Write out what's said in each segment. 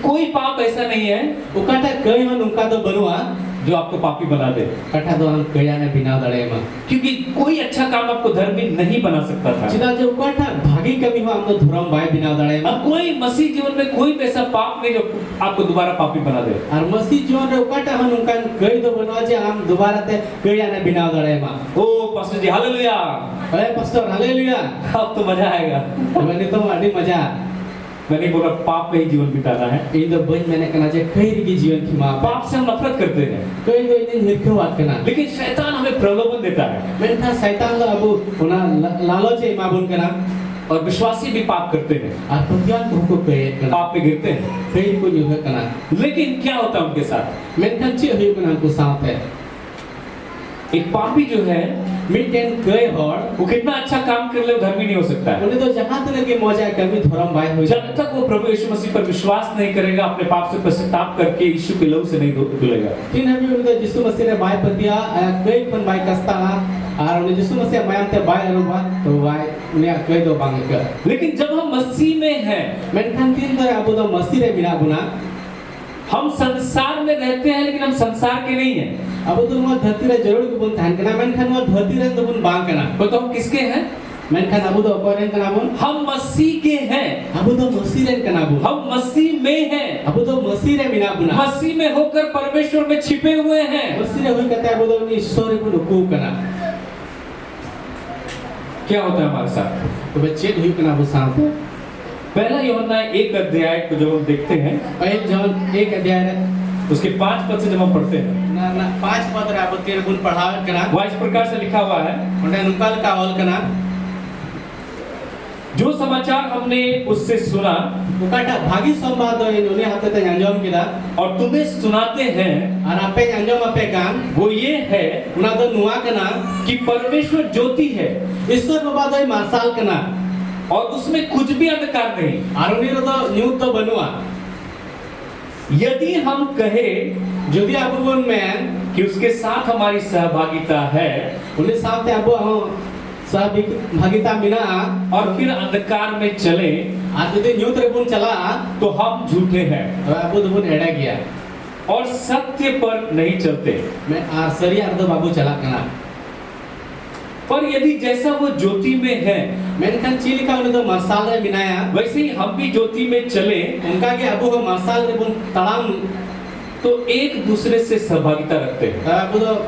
कोई पाप ऐसा नहीं है उकाटा कई मन उनका तो बनुआ जो आपको पापी बना दे, कटा तो हम कया ने बिना दड़े में क्योंकि कोई अच्छा काम आपको धर्मी नहीं बना सकता था। चिदा जो उकाटा भागी कमी हो हम तो धर्म बाय बिना दड़े में अब कोई मसीह जीवन में कोई भी ऐसा पाप नहीं जो आपको दोबारा पापी बना दे। और मसीह जीवन रे उकाटा हम उनका कई तो बनवा जे हम दोबारा ते कया ने बिना दड़े में। ओ पास्टर जी हालेलुया, अरे पास्टर हालेलुया, अब तो मजा आएगा। मैंने तो अड़ी मजा मैंने बोला पाप में ही जीवन बिताना है। इन तो बन मैंने कना जे कई की जीवन की मां पाप से हम नफरत करते हैं, कई तो इन हिरखे बात करना, लेकिन शैतान हमें प्रलोभन देता है। मैंने कहा शैतान लो अबू होना लालच है मां बुन करना और विश्वासी भी पाप करते हैं, और प्रतियान को कहे करना पाप में गिरते हैं। कई को युग करना, लेकिन क्या होता है उनके साथ? मैंने कहा चे हुई करना को साथ है एक पापी जो है मिटेन कई हर वो कितना अच्छा काम कर ले, वो धर्मी नहीं हो सकता है। उन्हें तो जहां तक के मौजा कभी धर्म बाय हो जब तक वो प्रभु यीशु मसीह पर विश्वास नहीं करेगा, अपने पाप से पश्चाताप करके यीशु के लहू से नहीं धुलेगा। तीन अभी उन्हें यीशु मसीह ने बाय पतिया कई पन बाय कस्ता और उन्हें यीशु मसीह मायम ते बाय अरुबा तो बाय उन्हें कई दो बांग कर। लेकिन जब हम मसीह में हैं, मैंने कहा तीन तो अब तो मसीह रे बिना गुना हम संसार में रहते हैं लेकिन हम संसार के नहीं हैं। अब तो वो धरती रे जरूर के बुन थान करना, मैंने कहा वो धरती रे तो बुन बांग करना, तो हम किसके हैं? मैंने कहा अब तो कौन करना बुन हम मसीह के हैं। अब तो मसीह रे करना बुन हम मसीह में हैं। अब तो मसीह रे बिना गुना मसीह में होकर परमेश्वर में छिपे हुए हैं। मसीह रे हुई कहता है अब तो ईश्वर को को करना। क्या होता है हमारे साथ? तो बच्चे हुई करना वो साथ पहला यूहन्ना 1 अध्याय को जब हम देखते हैं, पहले जब एक अध्याय रे उसके 5 पद से जब हम पढ़ते हैं, ना 5 पद रे अब तेरे गुण पढ़ावे करना वहाँ इस प्रकार से लिखा हुआ है, उन्हें नुकाल का हॉल करना जो समाचार हमने उससे सुना उकाटा भागी संवाद है इन्होंने हाथे ते अंजम किदा और तुम्हें सुनाते हैं, और आपे अंजम आपे कान वो ये है उना तो नुआ करना कि परमेश्वर ज्योति है ईश्वर बाबा तो मार्शाल करना और उसमें कुछ भी अंधकार नहीं। और उन्हें तो न्यूज तो बनुआ यदि हम कहें यदि अब बोल में कि उसके साथ हमारी सहभागिता है उन्हें साथ अब सहभागिता मिला और फिर अंधकार में चले आज यदि न्यूज रे बुन चला तो हम झूठे हैं अब तो बुन एड़ा गया और सत्य पर नहीं चलते। मैं आसरी अर्ध बाबू चला करना पर यदि जैसा वो ज्योति में है, मैंने कहा चील का उन्हें तो मार्शाल रे बिनाया वैसे ही हम भी ज्योति में चले उनका के अबू को मार्शाल रे बुन तड़ाम तो एक दूसरे से सहभागिता रखते हैं अब तो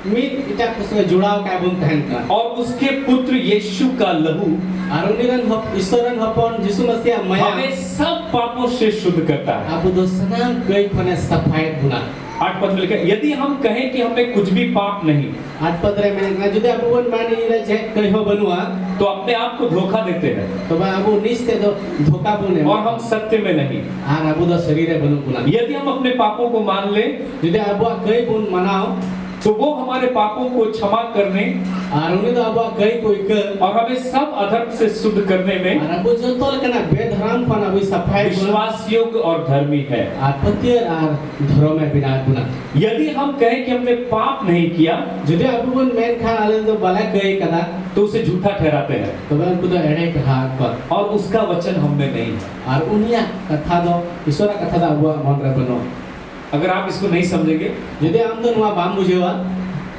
मीट इटा उसमें जुड़ाव का बुन तहन का और उसके पुत्र यीशु का लहू और उन्हें ईश्वरन हपन यीशु मसीह माया हमें सब पापों से शुद्ध करता है। अब तो सनाम कई खने सफाई गुना 8 पद में लिखा है, यदि हम कहें कि हमें कुछ भी पाप नहीं 8 पद रे में जुदे अब वन मानी रे जे कई हो बनुआ तो अपने आप को धोखा देते हैं तो बा अब निस्ते तो धोखा बुने और हम सत्य में नहीं। आर अब तो शरीर रे बनु गुना यदि हम अपने पापों को मान ले जुदे अब कई बुन मनाओ तो वो हमारे पापों को क्षमा करने और उन्हें तो अब कई कोई कर और हमें सब अधर्म से शुद्ध करने में और अब जो तो लेकिन बेधर्म फन अब सफाई गुना विश्वास योग्य और धर्मी है। आपत्ति और धर्म में बिना गुना यदि हम कहें कि हमने पाप नहीं किया जुदे अब वन मेन खान आले तो बला कई कदा तो उसे झूठा ठहराते हैं तो मैं उनको तो एड़े कहा पर और उसका वचन हम में नहीं है। और उनिया कथा दो ईश्वर कथा दा हुआ मन रे बनो अगर आप इसको नहीं समझेंगे, यदि हम तो नुआ बाम बुझेवा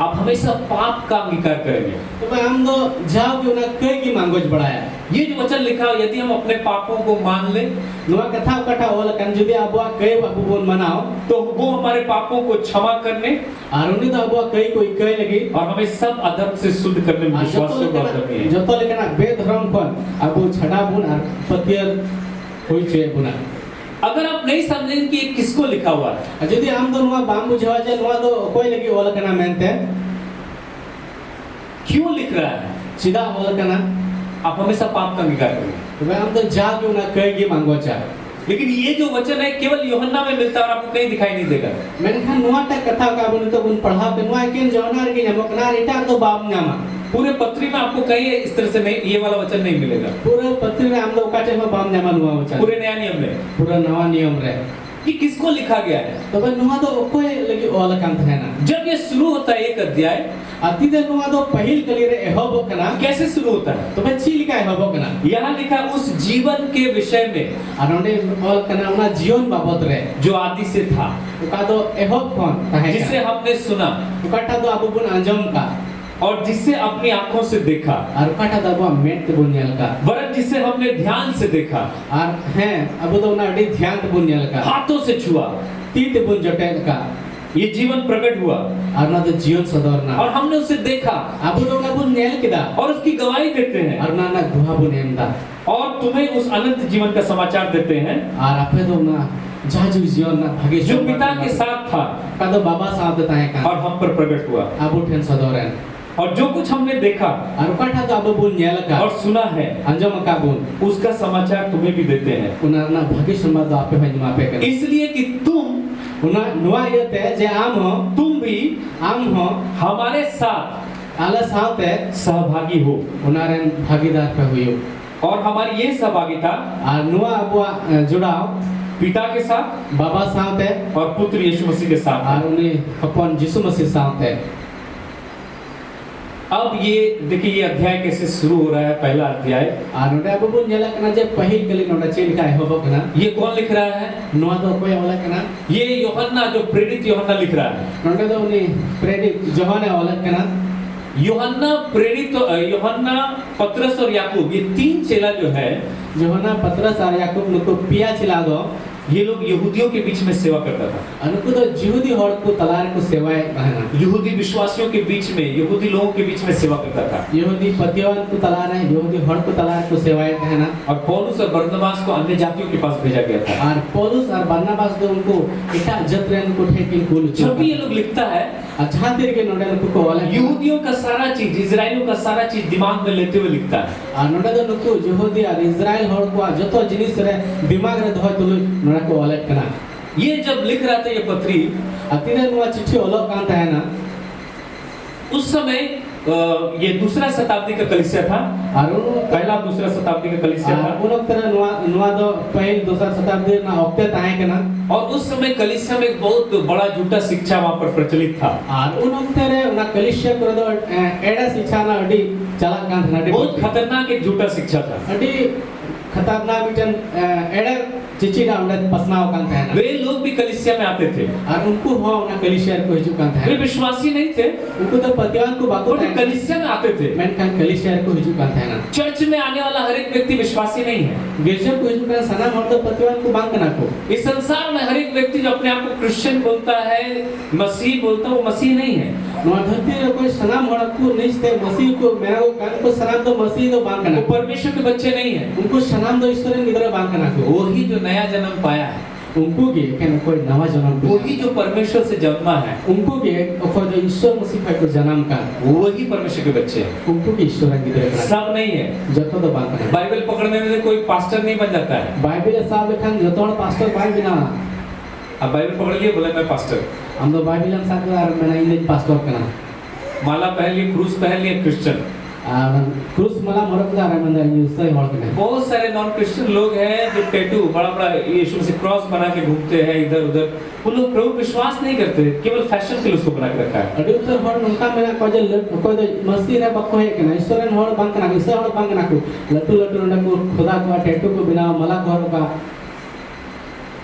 आप हमेशा पाप का अंगीकार करेंगे। तो मैं हम तो जाओ कि उन्हें कई की मांगोज बढ़ाया ये जो वचन लिखा है, यदि हम अपने पापों को मान ले नुआ कथा कथा होला कन यदि अब कई बाबू बोन मनाओ तो वो हमारे पापों को क्षमा करने और उन्हें तो अब कई कोई कई लगी और हमें सब अधर्म से शुद्ध करने में विश्वास योग्य और धर्मी है। जो तो लेकिन बेधर्म फन अब छड़ा बुन और पतियर होई छे बुना अगर आप नहीं समझेंगे कि ये किसको लिखा हुआ है, यदि हम तो नुआ बाम बुझेवा जे नुआ तो कोई लगी होला कना मेनते क्यों लिख रहा है, सीधा होला कना आप हमेशा पाप का अंगीकार करेंगे। तो मैं हम तो जा के उन्हें कई की मांगो चाहे लेकिन ये जो वचन है केवल यूहन्ना में मिलता है और आपको कहीं दिखाई नहीं देगा। मैंने कहा नुआ टा कथा का बुन तो बुन पढ़ा के नुआ के जौनार के नमकनार इटा तो बाप न्यामा पूरे पत्री में आपको कहीं इस तरह से नहीं, ये वाला वचन नहीं मिलेगा। पूरे पत्री में हम लोग काटे में बाप न्यामा नुआ वचन पूरे नया नियम में पूरा नवा नियम रे कि किसको लिखा गया है। तो भाई नुआ तो कोई लगी ओल कान थाना जब ये शुरू होता है एक अध्याय, अति दे नुआ तो पहिल कली रे एहोबो कना कैसे शुरू होता है? तो भाई ची लिखा एहोबो कना यहाँ लिखा है उस जीवन के विषय में अनोने ओल कना उना जीवन बाबत रे जो आदि से था, उका तो एहोब कोन ताहे जिसे हमने सुना उकाटा तो अबु बुन अंजम का और जिसे अपनी आंखों से देखा, और उकाटा तो अबु मेट बुन नेल का वरन जिसे हमने ध्यान से देखा, और हैं अबु तो ना अडी ध्यान बुन नेल का हाथों से छुआ, तीत बुन जटेल का ये जीवन प्रकट हुआ और ना तो जीवन सदरना और हमने उसे देखा अबु तो ना बुन नेल किदा और उसकी गवाही देते हैं और ना गुहा बुन एमदा और तुम्हें उस अनंत जीवन का समाचार देते हैं और आपे तो ना जाजू जीवन ना भागे जो पिता के साथ था का तो बाबा साथ ताहे का और हम पर प्रकट हुआ। अबु ठेन सदरन और जो कुछ हमने देखा और उकाटा तो अबु बुन नेल का और सुना है अंजम का बुन उसका समाचार तुम्हें भी देते हैं, उना ना भागे संवाद आपे है जमा पे कर इसलिए कि तुम उना नुआ ये ते जे आम हो तुम भी आम हो हमारे साथ आला साथे सहभागी हो उनारेन भागीदार पे हुई और हमारी ये सहभागिता और नुआ अबुआ जुड़ाव पिता के साथ बाबा साथे और पुत्र यीशु मसीह के साथ है। और उन्हें अपन यीशु मसीह साथे अब ये देखिए ये अध्याय कैसे शुरू हो रहा है। पहला अध्याय और नोडे अबु बुन नेला कना जे पहिल कली नोडा चेल का होबो कना ये कौन लिख रहा है? नुआ तो कोई वाला कना ये यूहन्ना जो प्रेरित यूहन्ना लिख रहा है। नोडे तो उन्हें प्रेरित जोहाने वाला कना यूहन्ना प्रेरित यूहन्ना पतरस और याकूब ये तीन चेला जो है जोहाना पतरस और याकूब नुको पिया चिला दो ये लोग यहूदियों के बीच में सेवा करता था। अनुको तो यहूदी हड़ को तलार को सेवाएं रहना यहूदी विश्वासियों के बीच में यहूदी लोगों के बीच में सेवा करता था यहूदी पतिवान को तलार है यहूदी हड़ को तलार को सेवाएं रहना और पौलुस और बरनबास को अन्य जातियों के पास भेजा गया था। और पौलुस और बरनबास तो उनको इटा जत्रेन को ठेकिन कुल जब भी ये लोग लिखता है अच्छा तेरे के नोडे नुको को वाला यहूदियों का सारा चीज इजराइलियों का सारा चीज दिमाग में लेते हुए लिखता है। और नोडे तो नुको यहूदी और इजराइल हड़ को जतो जिनिस रे दिमाग रे धोय तुल नोडे को वाला कना ये जब लिख रहा था ये पत्री अतिरे नुआ चिट्ठी ओलो कांत है ना उस समय ये दूसरा शताब्दी का कलीसिया था। और पहला दूसरा शताब्दी का कलीसिया था उन तरह नुआ नुआ दो पहल दूसरा शताब्दी ना ओक्ते ताहे कना और उस समय कलीसिया में एक बहुत बड़ा झूठा शिक्षा वहां पर प्रचलित था। और उन तरह ना कलिशिया को दो एडा शिक्षा ना अडी चला कांत ना बहुत खतरनाक एक झूठा शिक्षा था। अडी खतरनाक बिटन एडा चिची ना उन्हें पसनाव कांत है ना वे लोग भी कलीसिया में आते थे और उनको हो ना कलिशिया को हिजू कांत वे है विश्वासी नहीं थे उनको तो पतिवान को बाको और वे कलीसिया में आते थे। मैं कान कलिशिया को हिजू कांत है ना चर्च में आने वाला हर एक व्यक्ति विश्वासी नहीं है। गिरजा को हिजू कांत सना मर्द पतिवान को बांग ना को इस संसार में हर एक व्यक्ति जो अपने आप को क्रिश्चियन बोलता है मसीह बोलता है वो मसीह नहीं है। नुआ धरती रे कोई सना मर्द को निश्चय मसीह को मेरा को कान को सनाम तो मसीह तो बांग ना वो परमेश्वर के बच्चे नहीं है। उनको सनाम तो ईश्वर ने इधर बांग ना को वही जो नया जन्म पाया है उनको के कहने कोई नवा जन्म को वही जो परमेश्वर से जन्मा है उनको के कोई जो ईश्वर मसीह का को जन्म का वही परमेश्वर के बच्चे हैं। उनको के ईश्वर की तरह सब नहीं है। जतो तो बात है बाइबल पकड़ने में कोई पास्टर नहीं बन जाता है। बाइबल साहब लेखन जतो पास्टर भाई बिना अब बाइबल पकड़ लिए बोले मैं पास्टर हम तो बाइबल हम साथ यार मैं नहीं पास्टर करना माला पहन लिए क्रूस पहन लिए क्रिश्चियन क्रूस मला मरक जा रहा है ये सही हॉल के बहुत सारे नॉन क्रिश्चियन लोग हैं जो टैटू बड़ा बड़ा यीशु से क्रॉस बना के घूमते हैं इधर उधर। वो लोग प्रभु विश्वास नहीं करते केवल फैशन के लिए उसको बना के रखा है। अरे उधर हॉल उनका मेरा कोई मस्ती रे बक्को है कि ना ईश्वर हॉल बंक ना ईश्वर हॉल बंक ना को लट्टू लट्टू ना को खुदा को टैटू को बिना मला को का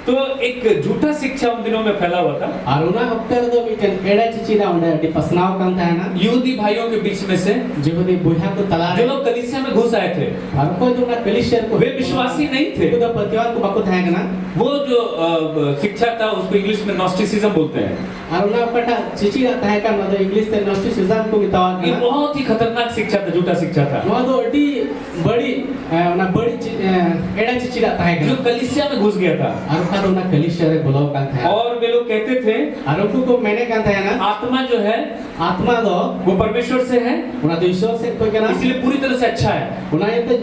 तो एक झूठा शिक्षा उन दिनों में फैला हुआ था। और उना अक्टर दो बिटन एड़ा चिची ना उंडे डी पसनाव कांत है ना यहूदी भाइयों के बीच में से जीवदी बुढ़ा को तलार जो लोग कलीसिया में घुस आए थे और कोई जो ना कलिशिया को वे विश्वासी नहीं थे। तो प्रतिवाद को बाको था ना वो जो शिक्षा था उसको इंग्लिश में नॉस्टिसिज्म बोलते हैं। और उना पटा चिची रहता है का मतलब इंग्लिश से नॉस्टिसिज्म को बितावा ये बहुत ही खतरनाक शिक्षा था झूठा शिक्षा था वो तो अडी बड़ी ना बड़ी एड़ा चिची रहता है जो कलीसिया में घुस गया था। और का उना कलिशिया रे बुलाओ का था और वे लोग कहते थे और उनको को मैंने कहा था ना आत्मा जो है आत्मा दो वो परमेश्वर से है उना तो ईश्वर से कोई कहना इसलिए पूरी तरह से अच्छा है। उना ये तो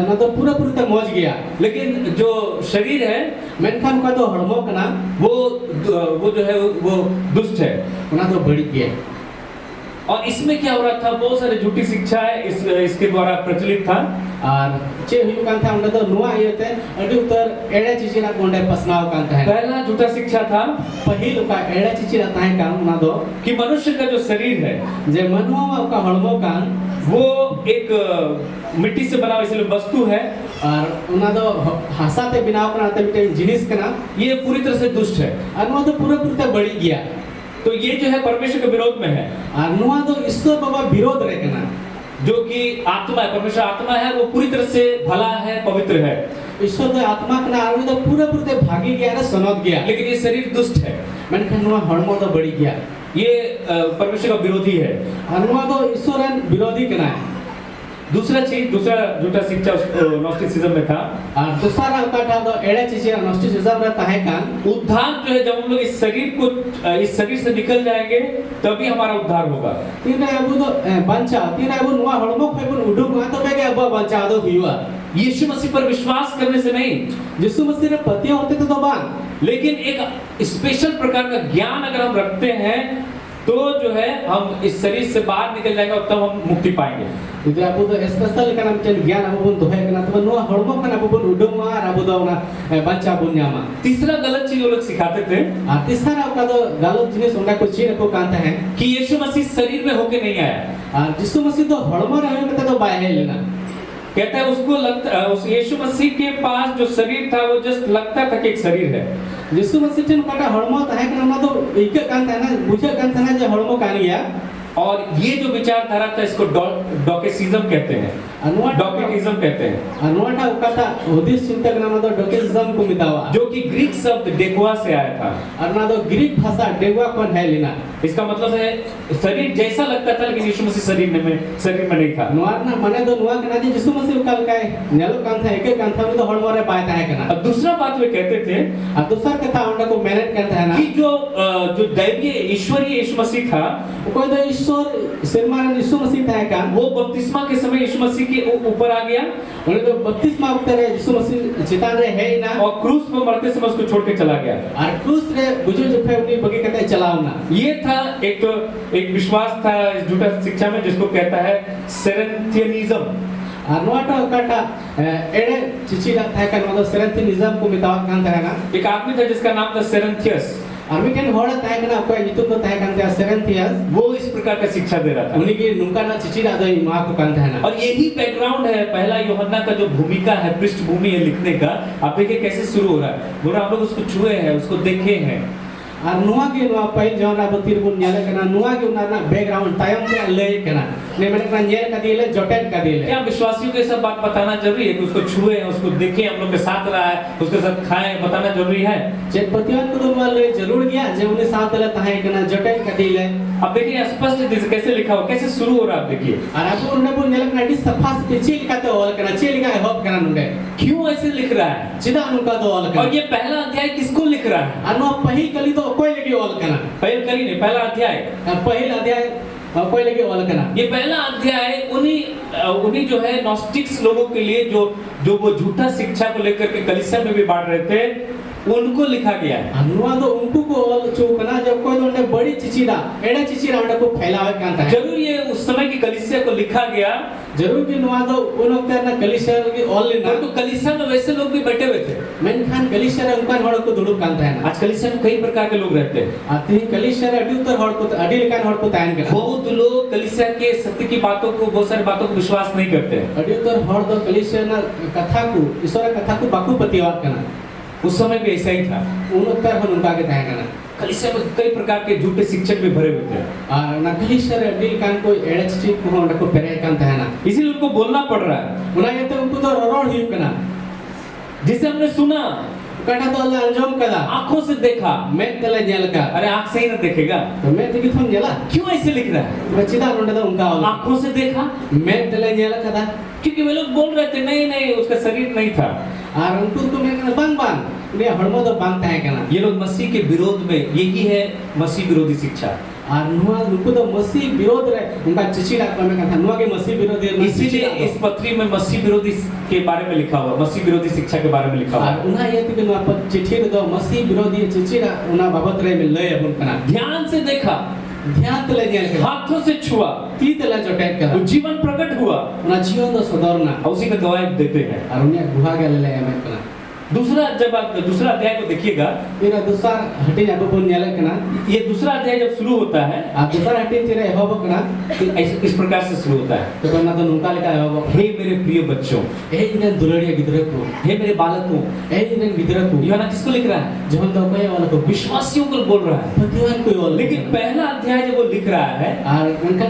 ना तो पूरा पूरा तो मौज गया लेकिन जो शरीर है मेनखान का तो हड़मो का ना वो जो है वो दुष्ट है उना तो बड़ी किया और इसमें क्या हो रहा था, बहुत सारे झूठी शिक्षा है इसके द्वारा प्रचलित था। और चे हुई कान था उन्हें तो नुआ ये थे अड़ी उतर एड़े चीज़ ना कोंडे पसनाव कान था। पहला झूठा शिक्षा था पहले का एड़े चीज़ ना था काम उन्हें तो कि मनुष्य का जो शरीर है, जे मनुआ का हड़मो कान वो एक मिट्टी से बना हुआ इसलिए वस्तु है, और उन्हें तो हंसाते बिना अपना आते बिटे जिनिस का ना ये पूरी तरह से दुष्ट है। और वो तो पूरे पूरे बढ़ी गया। तो ये जो है परमेश्वर के विरोध में है। और नुआ तो ईश्वर बाबा विरोध रहे ना, जो कि आत्मा है, परमेश्वर आत्मा है, वो पूरी तरह से भला है, पवित्र है। ईश्वर तो आत्मा का ना तो पूरे पूरे भागी गया ना, सनद गया। लेकिन ये शरीर दुष्ट है, मैंने कहा नुआ हड़मो तो बढ़ी गया। ये परमेश्वर का विरोधी है। और नुआ तो ईश्वर विरोधी करना है। दूसरा झूठा शिक्षा नॉस्टिसिज्म में था। और दूसरा का तो एड़े चीज़ें नॉस्टिसिज्म रहता है कान उद्धार जो है, जब हम लोग इस शरीर से निकल जाएंगे तभी हमारा उद्धार होगा। तीन अबू तो बंचा तीन अबू नुआ हड़मो फेबुन उडुंगा तो बेगे अबू बंचा तो हुआ। यीशु मसीह पर विश्वास करने से नहीं, यीशु मसीह रे पति होते तो बान, लेकिन एक स्पेशल प्रकार का ज्ञान अगर हम रखते हैं तो जो है हम इस शरीर से बाहर निकल जाएंगे और तब हम मुक्ति पाएंगे। इधर अबू तो स्पेशल का नाम चल ज्ञान अबू बुन दोहे का ना तो नुआ हड़मो का ना अबू बुन उडुंगा और अबू तो ना बंचा बुन्यामा। तीसरा गलत चीज वो लोग सिखाते थे। और तीसरा का तो गलत जिनिस उनका कुछ चीज को कहते हैं कि यीशु मसीह शरीर में होके नहीं आया। और यीशु मसीह तो हड़मो रहे में तो बाहर लेना। कहता है उसको लगता, उस यीशु मसीह के पास जो शरीर था वो जस्ट लगता था कि एक शरीर है। यीशु मसीह टेन काटा हड़मो है कि ना तो एक कान था ना, बुझे कान था ना जो हड़मो कान गया। और ये जो विचारधारा था इसको डॉकेसिज्म कहते हैं, डॉकेटिज्म कहते हैं। अनुवाटा उकाटा उद्देश्य चिंतक नाम तो डॉकेसिज्म को मितावा, जो कि ग्रीक शब्द डेकुआ से आया था। और ना तो ग्रीक भाषा डेकुआ कौन है लेना। इसका मतलब है शरीर जैसा लगता था, लेकिन यीशु मसीह शरीर में नहीं था। नुआर ना मने तो नुआ कना जी यीशु मसीह काल का नेलो कान था एक कान था तो हड़मो रे पाए था है कना। और दूसरा बात वे कहते थे, और दूसरा कथा उनका को मैनेज करता है ना कि जो दैवीय ईश्वरीय यीशु मसीह था, कोई तो ईश्वर सिरमान यीशु मसीह था का वो बपतिस्मा के समय यीशु मसीह के ऊपर आ गया। उन्हें तो बपतिस्मा उतरे यीशु मसीह चितान रे है ही ना, और क्रूस पर मरते समय उसको छोड़ के चला गया। और क्रूस रे बुझो जो फे उन्हें बगे कहते चलाओ ना। ये था एक विश्वास था इस झूठा शिक्षा में, जिसको कहता है सेरेंथियनिज्म। अनुवाटा काटा एड़े चिचिरा था का मतलब सेरेंथियनिज्म को मितावा कान था ना। एक आदमी था जिसका नाम था सेरेंथियस। आर्मिटेन होड़ा था कि ना कोई नितुम तो था कान था सेरेंथियस, वो इस प्रकार का शिक्षा दे रहा था। उन्हीं की नुका ना चिचिरा दो मां को कान था ना। और यही बैकग्राउंड है पहला यूहन्ना का जो भूमिका है, पृष्ठभूमि है लिखने का। आप देखिए कैसे शुरू हो रहा है, बोला हम लोग उसको छुए हैं, उसको देखे हैं। और नुआ के नुआ पहले जो ना बतीर बुन नेले करना नुआ के उना ना बैकग्राउंड टाइम से ले करना ने मैंने करना नेल का दिले जोटेट का दिले। क्या विश्वासियों को सब बात बताना जरूरी है कि उसको छुए, उसको देखें, हम लोग के साथ रहा है, उसके साथ खाएं, बताना जरूरी है? चेक पतियान को तो नुआ ले जरूर गया जे उन्हें साथ ले ताहे करना जोटेट का दिले। अब देखिए स्पष्ट कैसे लिखा हो, कैसे शुरू हो रहा है, आप देखिए। और अब उन्हें बुन नेले करना डी सफा से पीछे लिखा तो ऑल करना चे लिखा है होप करना नुडे क्यों ऐसे लिख रहा है, सीधा उनका तो ऑल करना। और ये पहला अध्याय किसको लिख रहा है? और नुआ पहली कली तो कोई लगी ऑल करना, पहले कली नहीं, पहला अध्याय, पहला अध्याय कोई लगी ऑल करना। ये पहला अध्याय उन्हीं जो है नॉस्टिक्स लोगों के लिए जो वो झूठा शिक्षा को लेकर के कलीसिया में भी बांट रहे थे, उनको लिखा गया है। अनुवा तो उनको को ऑल चौकना जब कोई तो बड़ी चिचिरा एड़ा चिचिरा उन्हें को फैलावे कांता है। जरूर ये उस समय की कलीसिया को लिखा गया, जरूर भी नुआ तो उन वक्त ना कलीसिया की ऑल लेना। तो कलीसिया में वैसे लोग भी बैठे हुए थे। मैंने खान कलीसिया रे उनका हड़ को दुड़ुब कांता है ना। आज कलीसिया में कई प्रकार के लोग रहते हैं। आते ही कलीसिया रे अडी उतर हड़ को अडी लेकान हड़ को तायन करना। बहुत लोग कलीसिया के सत्य की बातों को, बहुत सारी बातों को विश्वास नहीं करते हैं। अडी उतर हड़ तो कलीसिया ना कथा को, ईश्वर कथा को बाकू प्रतिवाद करना। उस समय भी ऐसा ही था। उन उत्तर हो उनका के तायन करना। कलीसिया में कई प्रकार के झूठे शिक्षक भी भरे हुए थे। और ना कलीसिया रे अडी कान को एड़ा चिची को उनका को पेरे कांता है ना। इसीलिए उनको बोलना पड़ रहा है। उन्हें ये तो उनको तो रोड ही करना, जिसे हमने सुना, कटा तो अल्लाह अंजाम कदा, आंखों से देखा, मैं तले जेल का। अरे आंख से ही ना देखेगा तो मैं देखी थम जेला क्यों ऐसे लिख रहा है? बच्चीदा नोंडे तो उनका ऑल आंखों से देखा, मैं तले जेल कदा, क्योंकि वे लोग बोल रहे थे नहीं उसका शरीर नहीं था। और उनको तो मैं कहना बांग बांग ने हड़मो तो बांगता है कहना। ये लोग मसीह के विरोध में, यही है मसीह विरोधी शिक्षा। और नुआ उनको तो मसीह विरोध रे उनका चिचिड़ा को मैं कहता नुआ के मसीह विरोधी इसीलिए इस पत्री में मसीह विरोधी के बारे में लिखा हुआ, मसीह विरोधी शिक्षा के बारे में लिखा हुआ। और उन्हें ये कि नुआ पर चिट्ठी रे दो मसीह विरोधी चिचिड़ा उन्हें बाबत रे में ले अपन कहना। ध्यान से देखा, ध्यान तले नेल के हाथों से छुआ, ती तले जोटेक वो का जीवन प्रकट हुआ उना जीवन दो सदरना और उसी का गवाही देते हैं। और उन्हें गुहा के ले एम कना दूसरा, जब आप दूसरा अध्याय को देखिएगा, फिर दूसरा हटी अब बोल नेल कना ये दूसरा अध्याय जब शुरू होता है आप दूसरा हटी तेरे होब कना तो इस प्रकार से शुरू होता है। तो बना तो नुका लिखा है होब हे मेरे प्रिय बच्चों, ए इने दुलड़िया गिदरे को हे मेरे बालकों, ए इने गिदरे को यूहन्ना किसको लिख रहा है? जहन तो कोई वाला को विश्वासियों को बोल रहा है। प्रतिवान कोई वाला लेकिन पहला अध्याय जब वो लिख रहा है, और उनका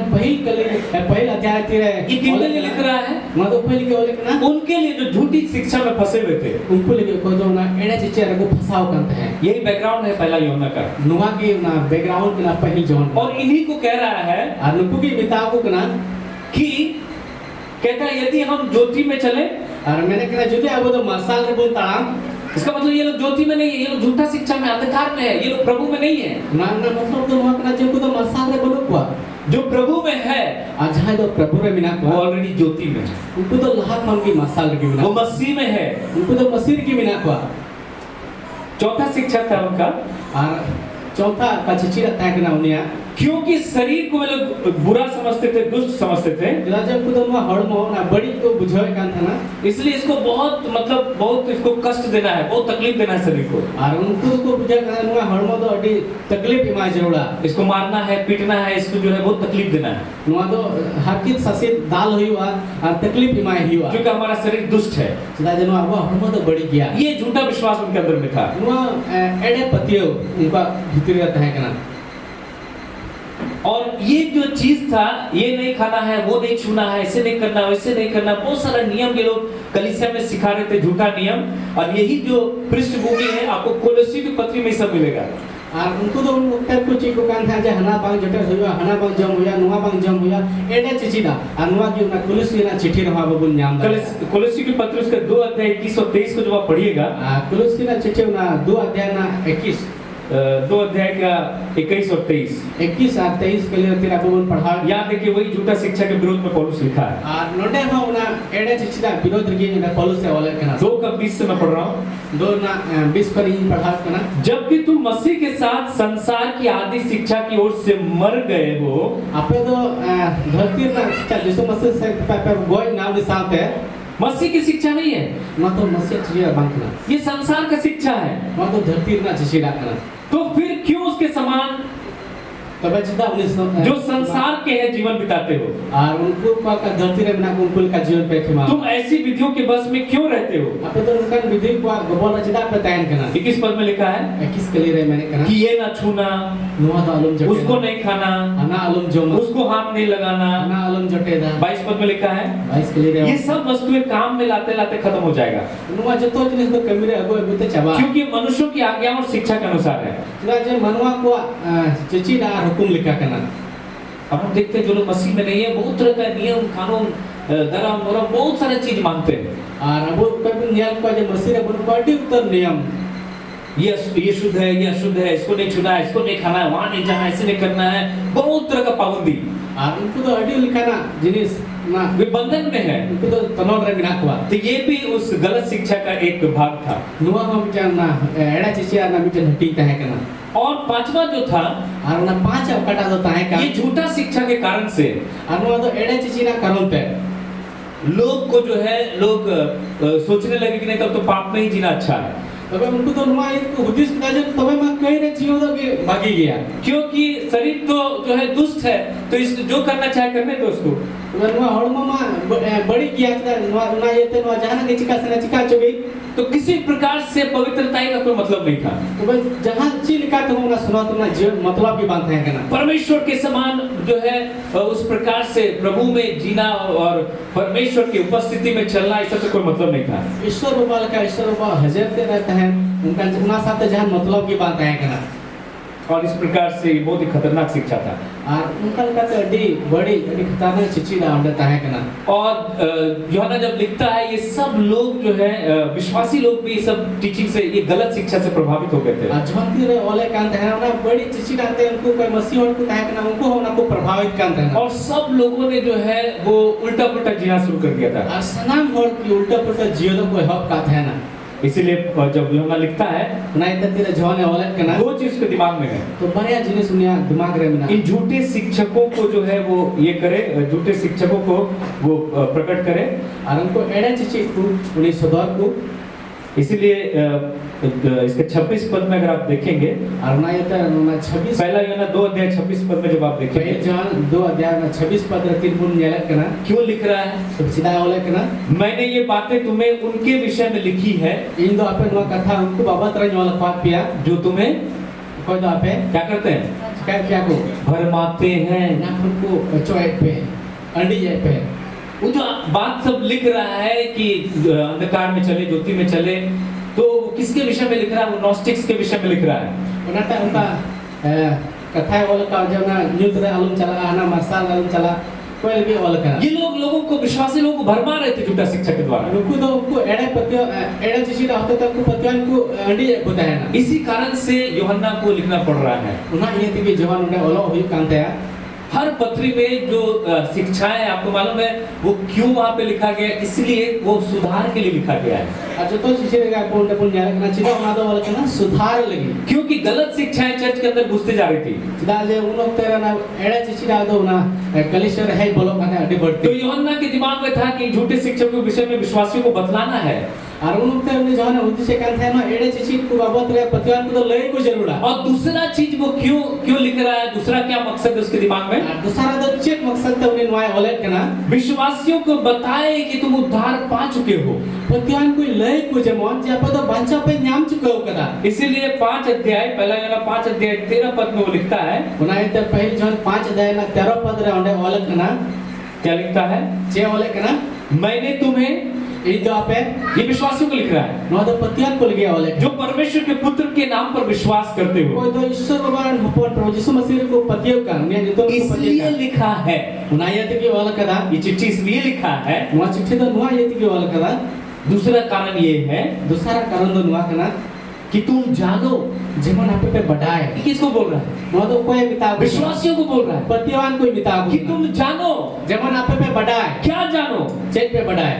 पहल अध्याय तेरे ये किनके लिए लिख रहा है? मैं तो पहले के वाले कना उनके लिए जो झूठी शिक्षा में फंसे हुए थे। उनको लेके कोई तो ना एड़े चिचे को फसाव करते हैं। यही बैकग्राउंड है पहला यूहन्ना का। नुआ के ना बैकग्राउंड के ना पहल जहन और इन्हीं को कह रहा है और नुकु की बिताव को कना कि कहता है यदि हम ज्योति में चले, और मैंने कहा जो अब तो मसाल रे बोलता इसका मतलब ये लोग ज्योति में नहीं है, ये लोग झूठा शिक्षा में, अंधकार में है, ये लोग प्रभु में नहीं है। ना मतलब तो वहां कना जो को तो मसाल रे बोलो को जो प्रभु में है आज है तो प्रभु रे बिना वो को ऑलरेडी ज्योति में है, उनको तो लाहक मन की मसाल रे बिना वो मसीह में है। उनको तो मसीह की बिना को चौथा शिक्षा था उनका, और चौथा का चिची रहता है कना उनिया क्योंकि शरीर को वे लोग बुरा समझते थे, दुष्ट समझते थे, जब को तो वहां हड़मो ना बड़ी को बुझावे कान था ना, इसलिए इसको बहुत मतलब बहुत इसको कष्ट देना है, बहुत तकलीफ देना है शरीर को। और उनको को बुझा कान वहां हड़मो तो अडी तकलीफ इमा जरूरा इसको मारना है, पीटना है, इसको जो है बहुत तकलीफ देना है, नुआ तो हरकित ससित दाल हुई और तकलीफ इमा ही हुआ क्योंकि हमारा शरीर दुष्ट है। सदा जनो अब हड़मो तो बड़ी गया ये झूठा विश्वास उनके अंदर में था। नुआ एडे पतियो उनका भीतर रहता है कना और ये जो चीज था, ये नहीं खाना है, वो नहीं छूना है, ऐसे नहीं करना, वैसे नहीं करना, बहुत सारा नियम ये लोग कलीसिया में सिखा रहे थे, झूठा नियम। और यही जो पृष्ठभूमि है आपको कोलोसी की पत्री में सब मिलेगा। और उनको तो उत्तर को चीज को कान था जे हना बांग जटे हुआ, हना बांग जम हुआ, नुआ बांग जम हुआ, एडे चिचिदा और नुआ की ना कोलोसी ना चिट्ठी रहा बबुन नाम दा कोलोसी की पत्री उसके 2 अध्याय 21 और 23 को जब आप पढ़िएगा, कोलोसी ना चिट्ठी ना 2 अध्याय ना 21 2 अध्याय का 21 और 23 21 और 23 के लिए तेरा बबुन पढ़ा याद देखिए, वही झूठा शिक्षा के विरोध में पौलुस लिखा है। और नोटे हम ना एडे चिचिदा विरोध की ना पौलुस से वाले कना 2 का 20 से मैं पढ़ रहा हूँ। 2 ना 20 पर ही पढ़ा कना जबकि तुम मसीह के साथ संसार की आदि शिक्षा की ओर से मर गए हो। आपे तो धरती ना शिक्षा जिसो मसीह से पे गोय नाम निशान है, मसीह की शिक्षा नहीं है, ना तो मसीह चिचिदा बांकना, ये संसार का शिक्षा है। ना तो धरती ना चिचिदा कना तो फिर क्यों उसके समान तबे चिदा जो संसार के है जीवन बिताते हो? और उनको का धरती रे बिना उनको का जीवन पे खिमा तुम ऐसी विधियों के बस में क्यों रहते हो? आपे तो उनका विधि को गोबल चिदा पे तयन कना 21 पद में लिखा है 21 के लिए रे मैंने कना कि ये ना छूना, नुआ तो अलम जटे उसको नहीं खाना, हना अलम जम उसको हाथ नहीं लगाना। हना अलम जटे दा 22 पद में लिखा है 22 के लिए रे ये सब वस्तुएं काम में लाते लाते खत्म हो जाएगा, नुआ जतो जिनिस तो कमी रे अगो बिते चबा क्योंकि मनुष्यों की आज्ञा और शिक्षा के अनुसार है। ना जे मनवा को चिचिदा हुकुम लिखा कना। अब हम देखते हैं जो लोग मसीह में नहीं है, बहुत तरह का नियम कानून धर्म और बहुत सारे चीज मानते हैं। और अब कभी नियम को जे मसीह रे बन पार्टी उत्तर नियम ये शुद्ध है, ये अशुद्ध है, इसको नहीं छूना है, इसको नहीं खाना है, वहां नहीं जाना है, ऐसे नहीं करना है, बहुत तरह का पाबंदी। और उनको तो अडी लिखा ना जिनिस ना वे बंधन में है, उनको तो तनोर रे बिना को तो ये भी उस गलत शिक्षा का एक भाग था। नुआ हम ना एड़ा चिचिया ना बिचन हटी है कना। और पांचवा जो था, और ना 5 अवकटा तो ताए का ये झूठा शिक्षा के कारण से और नुआ तो एड़े चिची ना करों पे लोग को जो है लोग सोचने लगे कि नहीं तब तो पाप में ही जीना अच्छा है, तबे उनको तो नुआ इनको हुदिस का जब तबे मैं कह रे जियो तो के भागी गया क्योंकि शरीर तो जो है दुष्ट है, तो इस जो करना चाहे करने दो उसको। तबे नुआ हड़मा बड़ी किया था नुआ नुआ ये ते नुआ जाना के चिका सना चिका चोगी तो किसी प्रकार से पवित्रता का कोई मतलब नहीं था। तो भाई जहां ची लिखा तो ना सुना तो ना जीवन मतलब की बात है कना। परमेश्वर के समान जो है उस प्रकार से प्रभु में जीना और परमेश्वर की उपस्थिति में चलना, इससे तो कोई मतलब नहीं था। ईश्वर बाबा का ईश्वर बाबा हजर के रहता है, उनका उना साथ जहां मतलब की बात है कना। और इस प्रकार से बहुत ही खतरनाक शिक्षा था। और उनका का तो अडी बड़ी अडी खतरनाक चिची दा अंडता है कना। और यूहन्ना जब लिखता है, ये सब लोग जो है विश्वासी लोग भी सब टीचिंग से, ये गलत शिक्षा से प्रभावित हो गए थे। झंती रे ओले कांत है ना बड़ी चिची डालते उनको कोई मसीह और को है कना, उनको होना को प्रभावित कांत है। और सब लोगों ने जो है वो उल्टा पुल्टा जीना शुरू कर दिया था। और सनाम और की उल्टा पुल्टा जियो कोई हक का है ना। इसीलिए जब यूहन्ना लिखता है Unai tira John oleh kena. दो चीज उसके दिमाग में है। तो banyak jenis dunia दिमाग रे में इन झूठे शिक्षकों को जो है वो ये करे, झूठे शिक्षकों को वो प्रकट करे। और उनको एड़ा चीज़ को उन्हें सुधार को। इसीलिए इसके 26 पद में अगर आप देखेंगे, और ना ये तो ना 26 पहला यूहन्ना 2 अध्याय 26 पद में जब आप देखेंगे, पहले जॉन 2 अध्याय में 26 पद रे 3 पुन nyelek kena. क्यों लिख रहा है? तो सीधा oleh kena. मैंने ये बातें तुम्हें उनके विषय में लिखी है इन दो आपे नवा कथा उनको बाबा तरह nyolak पाप पिया. जो तुम्हें कोई दो आपे क्या करते हैं? क्या क्या को भरमाते हैं। ना उनको चोएट पे अंडी ये पे. वो जो बात सब लिख रहा है कि अंधकार में चले, ज्योति में चले, तो किसके विषय में लिख रहा है? वो नॉस्टिक्स के विषय में लिख रहा है। उनका उनका कथा oleh का जो ना न्यूज़ रे आलम चला आना मसाल आलम चला कोई लगे oleh kena. ये लोगों को, विश्वासी लोगों को भरमा रहे थे झूठा शिक्षा के द्वारा। उनको तो उनको एड़े पतियों एड़े चीज़ होते तो उनको पतियों को अंडी होता है ना. इसी कारण से यूहन्ना को लिखना पड़ रहा है। उन्हें ये थी कि जवान उन्हें ओलो हुई कांते हैं. हर पत्री में जो शिक्षाएं आपको मालूम है वो क्यों वहां पे लिखा गया, इसलिए वो सुधार के लिए लिखा गया है। और जो तो चीज़ें लगा पुण्य पुण्य ना चीज़ों ना तो वाले ना सुधार लगी. क्योंकि गलत शिक्षाएं चर्च के अंदर घुसते जा रही थी। चिदा जे उन लोग तेरा ना एड़ा चीज़ डाल दो ना कलिश्वर है बोलो कहने अड़ी बढ़ती. तो यूहन्ना के दिमाग में था कि झूठे शिक्षकों के विषय में विश्वासियों को बतलाना है। और उन लोग तेरे जो है ना उद्देश्य कहते हैं ना एड़े चीज़ को बाबत रे पतियों को तो ले को जरूर है. और दूसरा चीज वो क्यों लिख रहा है, दूसरा क्या मकसद है उसके दिमाग में? दूसरा तो चेक मकसद तो उन्हें नुआई ओले करना. विश्वासियों को बताए कि तुम उद्धार पा चुके हो। पतियों को ले को जमान जब तो बंचा पे न्याम चुका हो कदा. इसीलिए 5 अध्याय पहला यूहन्ना 5 अध्याय 13 पद में वो लिखता है। उन्हें तो पहले जॉन 5 अध्याय ना 13 पद रे उन्हें ओले करना. क्या लिखता है? जे ओले करना. मैंने तुम्हें, ये जो आप है ये विश्वासियों को लिख रहा है नौ तो पतियां को लगे ओले. जो परमेश्वर के पुत्र के नाम पर विश्वास करते हो, कोई तो ईश्वर भगवान हपोट प्रभु यीशु मसीह को पतियों का उन्हें जो तो इसलिए लिखा है। उन्हें ये कि ओले कदा. ये चिट्ठी इसलिए लिखा है। नुआ चिट्ठी तो नुआ ये कि ओले कदा. दूसरा कारण ये है दूसरा कारण तो नुआ करना कि तुम जानो। जीवन आप पे बढ़ाए. ये किसको बोल रहा है? नुआ तो कोई बिता विश्वासियों को बोल रहा है पतियां कोई बिता कि तुम जानो। जीवन आप पे बढ़ाए. क्या जानो? चेक पे बढ़ाए.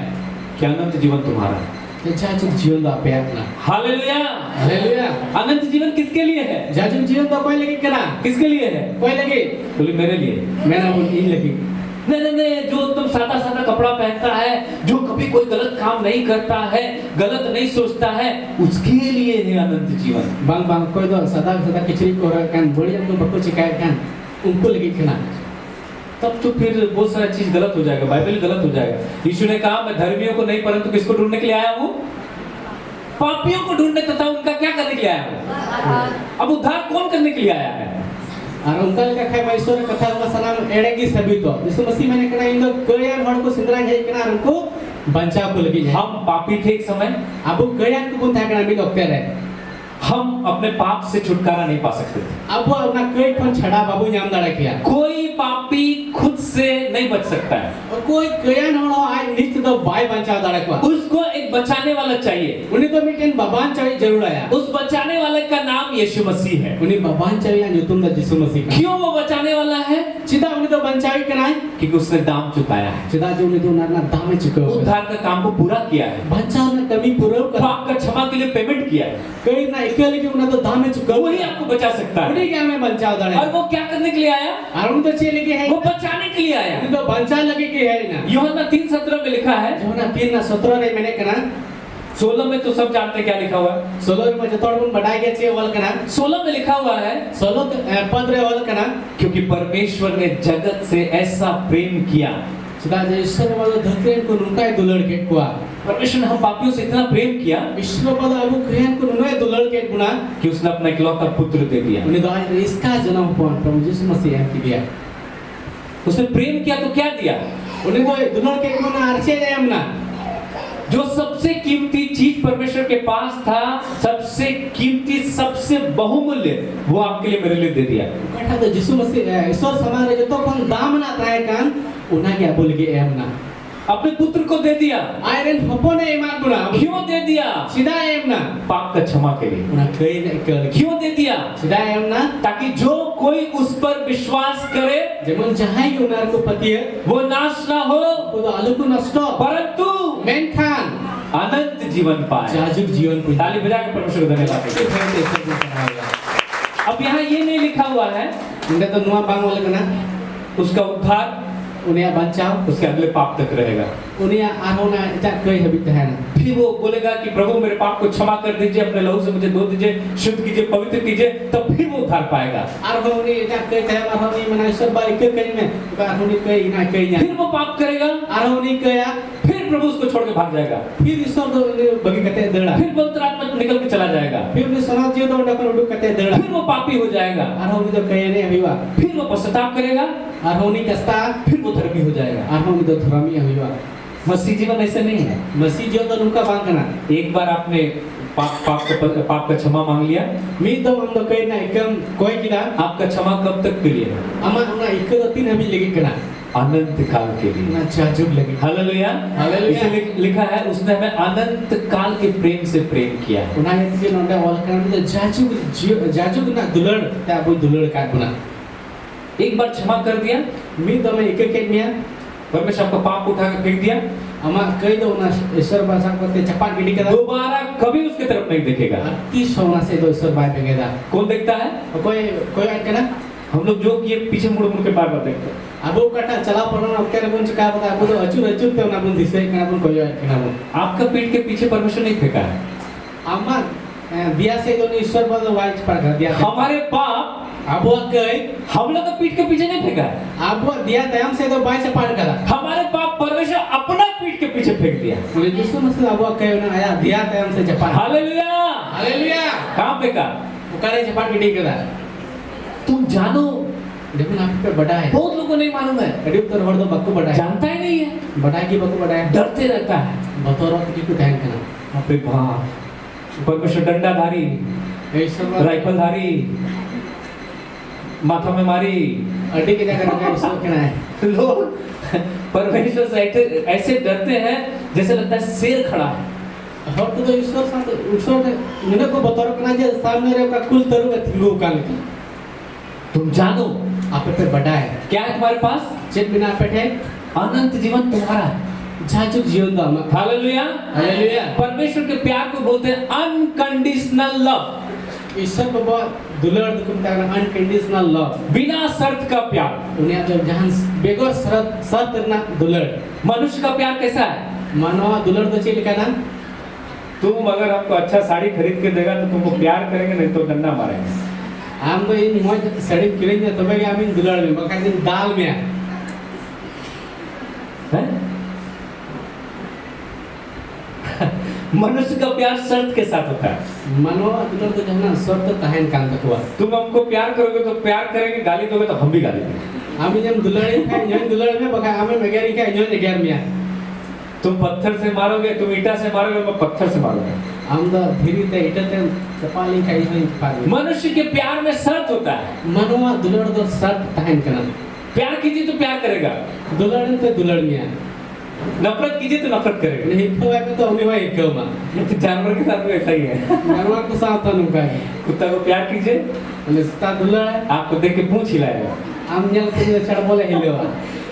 कि अनंत जीवन तुम्हारा। ये जाजू जीवन तो आप पे अपना. हालेलुया। हालेलुया. अनंत जीवन किसके लिए है? जाजू जीवन तो कोई लगे कना. किसके लिए है? कोई लगे. बोले मेरे लिए। मैंने बोल इन लगी. नहीं, जो तुम सादा सादा कपड़ा पहनता है, जो कभी कोई गलत काम नहीं करता है, गलत नहीं सोचता है, उसके लिए है अनंत जीवन। बांग बांग कोई तो सदा सदा किचड़ी को रखन बढ़िया तो बको चिकाय kan उनको लगी कना. तब तो फिर बहुत सारा चीज गलत हो जाएगा, बाइबल गलत हो जाएगा। यीशु ने कहा मैं धर्मियों को नहीं परंतु किसको ढूंढने के लिए आया हूँ? पापियों को ढूंढने तथा उनका क्या करने के लिए आया हूँ? अब उद्धार कौन करने के लिए आया है? और उनका लगा खाई मैसूर कथा में सनाम एड़ेगी सभी तो यीशु मसीह मैंने कहा इन लोग कयान हड़ को सिंदरा है कना उनको बंचा को लगी है. हम पापी थे एक समय। अब कयान को बुन था कना भी डॉक्टर है. हम अपने पाप से छुटकारा नहीं पा सकते थे। अब वो अपना कई कौन छड़ा बाबू नाम दाड़ा किया. कोई पापी खुद से नहीं बच सकता है। और कोई कयान हड़ो आज नित्य तो बाय बंचा दाड़ा को. उसको एक बचाने वाला चाहिए। उन्हें तो मिटेन बाबान चाहिए जरूर आया. उस बचाने वाले का नाम यीशु मसीह है। उन्हें बाबान चाहिए न्यूतुम दा यीशु मसीह का. क्यों वो बचाने वाला है? चिदा उन्हें तो बंचाई कना है. क्योंकि उसने दाम चुकाया है। चिदा जो उन्हें तो ना दाम चुका हो. उद्धार का काम को पूरा किया है। बंचा ने कमी पूरा कर. पाप का क्षमा के लिए पेमेंट किया है। कई ना अकेले के उन्हें तो दाम चुका. वही आपको बचा सकता है। उन्हें क्या में बंचा दाड़ा. और वो क्या करने के लिए आया? और उन्हें तो चले के है. वो बचाने के लिए आया। उन्हें तो बंचा लगे के है ना. यूहन्ना 3:17 में लिखा है। जो ना 3:17 रे मैंने कना 16 में तो सब जानते हैं क्या लिखा हुआ है। 16 में जतोड़ बुन बढ़ाई गया छे वाल कना 16 में लिखा हुआ है 16 पद रे वाल कना क्योंकि परमेश्वर ने जगत से ऐसा प्रेम किया। चिदा जे ईश्वर वाला धरती को नुका दुलड़ के कुआ. परमेश्वर ने हम पापियों से इतना प्रेम किया ईश्वर वाला अबु कयान को नुए दुलड़ के गुना कि उसने अपना इकलौता पुत्र दे दिया। उन्हें तो आज इसका जन्म हुआ प्रभु यीशु मसीह है कि दिया. उसने प्रेम किया तो क्या दिया? उन्हें तो दुलड़ के गुना अर्चे है हमना. जो सबसे कीमती चीज परमेश्वर के पास था, सबसे कीमती सबसे बहुमूल्य, वो आपके लिए मेरे लिए दे दिया। कथा तो यीशु मसीह ईश्वर समान रे जो कोन दाम ना ताए कान उना के बोल के हमना अपने पुत्र को दे दिया। आयरन हपोने ईमान गुना क्यों दे दिया? सीधा हमना पाप का क्षमा के लिए। उना कई ने कर क्यों दे दिया? सीधा हमना ताकि जो कोई उस पर विश्वास करे जेमन चाहे उनार को पति है वो नाश ना हो वो तो आलू को नष्ट परंतु मेन खान अनंत जीवन पाए। जाजुक जीवन को ताली बजा के परमेश्वर को धन्यवाद दीजिए। अब यहाँ ये नहीं लिखा हुआ है इंदा तो नुआ बांग वाले कना उसका उद्धार उनिया बचाव उसके अगले पाप तक रहेगा। उनिया आहोना जा कोई हबित है ना। फिर वो बोलेगा कि प्रभु मेरे पाप को क्षमा कर दीजिए, अपने लहू से मुझे धो दीजिए, शुद्ध कीजिए, पवित्र कीजिए, तब फिर वो उद्धार पाएगा। आरोनी जा कोई कहे आरोनी मना ईश्वर बाई के कहीं में आरोनी कोई ना कोई ना फिर वो पाप करेगा, आरोनी कया फिर प्रभु उसको छोड़ के भाग जाएगा, फिर ईश्वर तो बगी कते दड़ा फिर पवित्र आत्मा निकल के चला जाएगा, फिर ने समाज जीव तो डकर उडु कते दड़ा फिर वो पापी हो जाएगा, आरोनी तो कहे ने हविवा फिर वो पश्चाताप करेगा, आरोनी कस्ता फिर वो धर्मी हो जाएगा। आरोनी तो धर्मी हविवा। मसीह जीवन ऐसे नहीं है। मसीह जीवन तो उनका बांग करना एक बार आपने पाप का क्षमा मांग लिया, मी तो हम तो कहीं ना एकदम कोई किना आपका क्षमा कब तक के लिए? अमा उना एक तो तीन हमें लेके करना अनंत काल के लिए। ना जाजुक लगे हालेलुया। हालेलुया। इसे लिखा है उसने हमें अनंत काल के प्रेम से प्रेम किया है। उना ये के नोंडा ऑल करना तो जाजुक ना दुलड़ ता वो दुलड़ का गुना एक बार क्षमा कर दिया, मी तो मैं एक के मिया परमेश्वर आपका पाप उठा कर फेंक दिया, अमा कई दो ना ईश्वर भाषा करते चपाट गिड़ी के दोबारा कभी उसके तरफ नहीं देखेगा। अति सोना से दो ईश्वर बाय पे गेदा कौन देखता है? कोई कोई आए करना हम लोग जो किए पीछे मुड़ मुड़ के बार बार देखते हैं। अब वो कटा चला पड़ना अब क्या बुन चिका बता अब तो अचूर तो ना बुन दिसे करना बुन कोई आए करना बुन आपका पीठ के पीछे परमेश्वर नहीं फेंका है। अमा दिया से दो ईश्वर बाद वाइच पर कर दिया हमारे पाप अब वो कई हम लोग का पीठ के पीछे नहीं फेंका है। अब वो दिया तयम से दो बाय चपाट करा हमारे पाप परमेश्वर अपना पीठ के पीछे फेंक दिया। बोले यीशु मसीह अब वो कई ना आया दिया तयम से चपाट हालेलुया। हालेलुया कहाँ फेंका? उकारे चपाट गिड़ी करा तुम जानो, लेकिन आप पे बड़ा है बहुत लोगों को नहीं मालूम है, करीब तो हर दो बक्को बड़ा है जानता ही नहीं है, बड़ा की बक्को बड़ा है डरते रहता है। बतौर की को ध्यान करना अबे बाप, परमेश्वर डंडाधारी, ईश्वर राइफलधारी, माथा में मारी, अड्डी के जगह रखा ईश्वर कहना है लोग परमेश्वर से ऐसे डरते हैं जैसे लगता है शेर खड़ा है। और तो ईश्वर साथ ईश्वर ने मैंने को बतौर करना जे सामने रे का कुल तरु थिंगो काल की तुम जानो आप पे बड़ा है क्या है तुम्हारे पास? चेत बिना पेटे अनंत जीवन तुम्हारा है। जाजुक जीवन दा मत हालेलुया। हालेलुया। परमेश्वर के प्यार को बोलते हैं अनकंडीशनल लव। ईश्वर को बहुत दुलड़ दुकुम ताना अनकंडीशनल लव बिना शर्त का प्यार। दुनिया तो जहां बेगर शर्त ना दुलड़ मनुष्य का प्यार कैसा है? मानवा दुलड़ तो चल का ना तुम अगर आपको अच्छा साड़ी खरीद के देगा तो तुमको प्यार करेंगे, नहीं तो डंडा मारेंगे। हम तो इन मौज साड़ी किरेंगे तो भाई हम इन दुलड़ में बका दिन दाल में है। मनुष्य का प्यार शर्त के साथ होता है। मानवा दुलड़ तो जहां शर्त तहन कान तकवा तुम हमको प्यार करोगे तो प्यार करेंगे, गाली दोगे तो हम भी गाली देंगे। हम जब दुलड़ी खाए जन दुलड़ में बका हमें मगेरी खाए जन गैर मिया तुम पत्थर से मारोगे, तुम ईटा से मारोगे, मैं पत्थर से मारूंगा। हम तो धीरे ते इटते चपाली खाई नहीं पाए मनुष्य के प्यार में शर्त होता है। मानवा दुलड़ तो शर्त तहन करना प्यार कीजिए तो प्यार करेगा, दुलड़ तो दुलड़ मिया नफरत कीजिए तो नफरत करेगा। नहीं तो है तो उन्हें वही कमा जानवर के साथ भी ऐसा ही है। मानवा को साथ अनुका है कुत्ता को प्यार कीजिए, निस्ता दुलड़ आपको देख के पूंछ हिलाएगा। हम जल को चढ़ बोले हिलेवा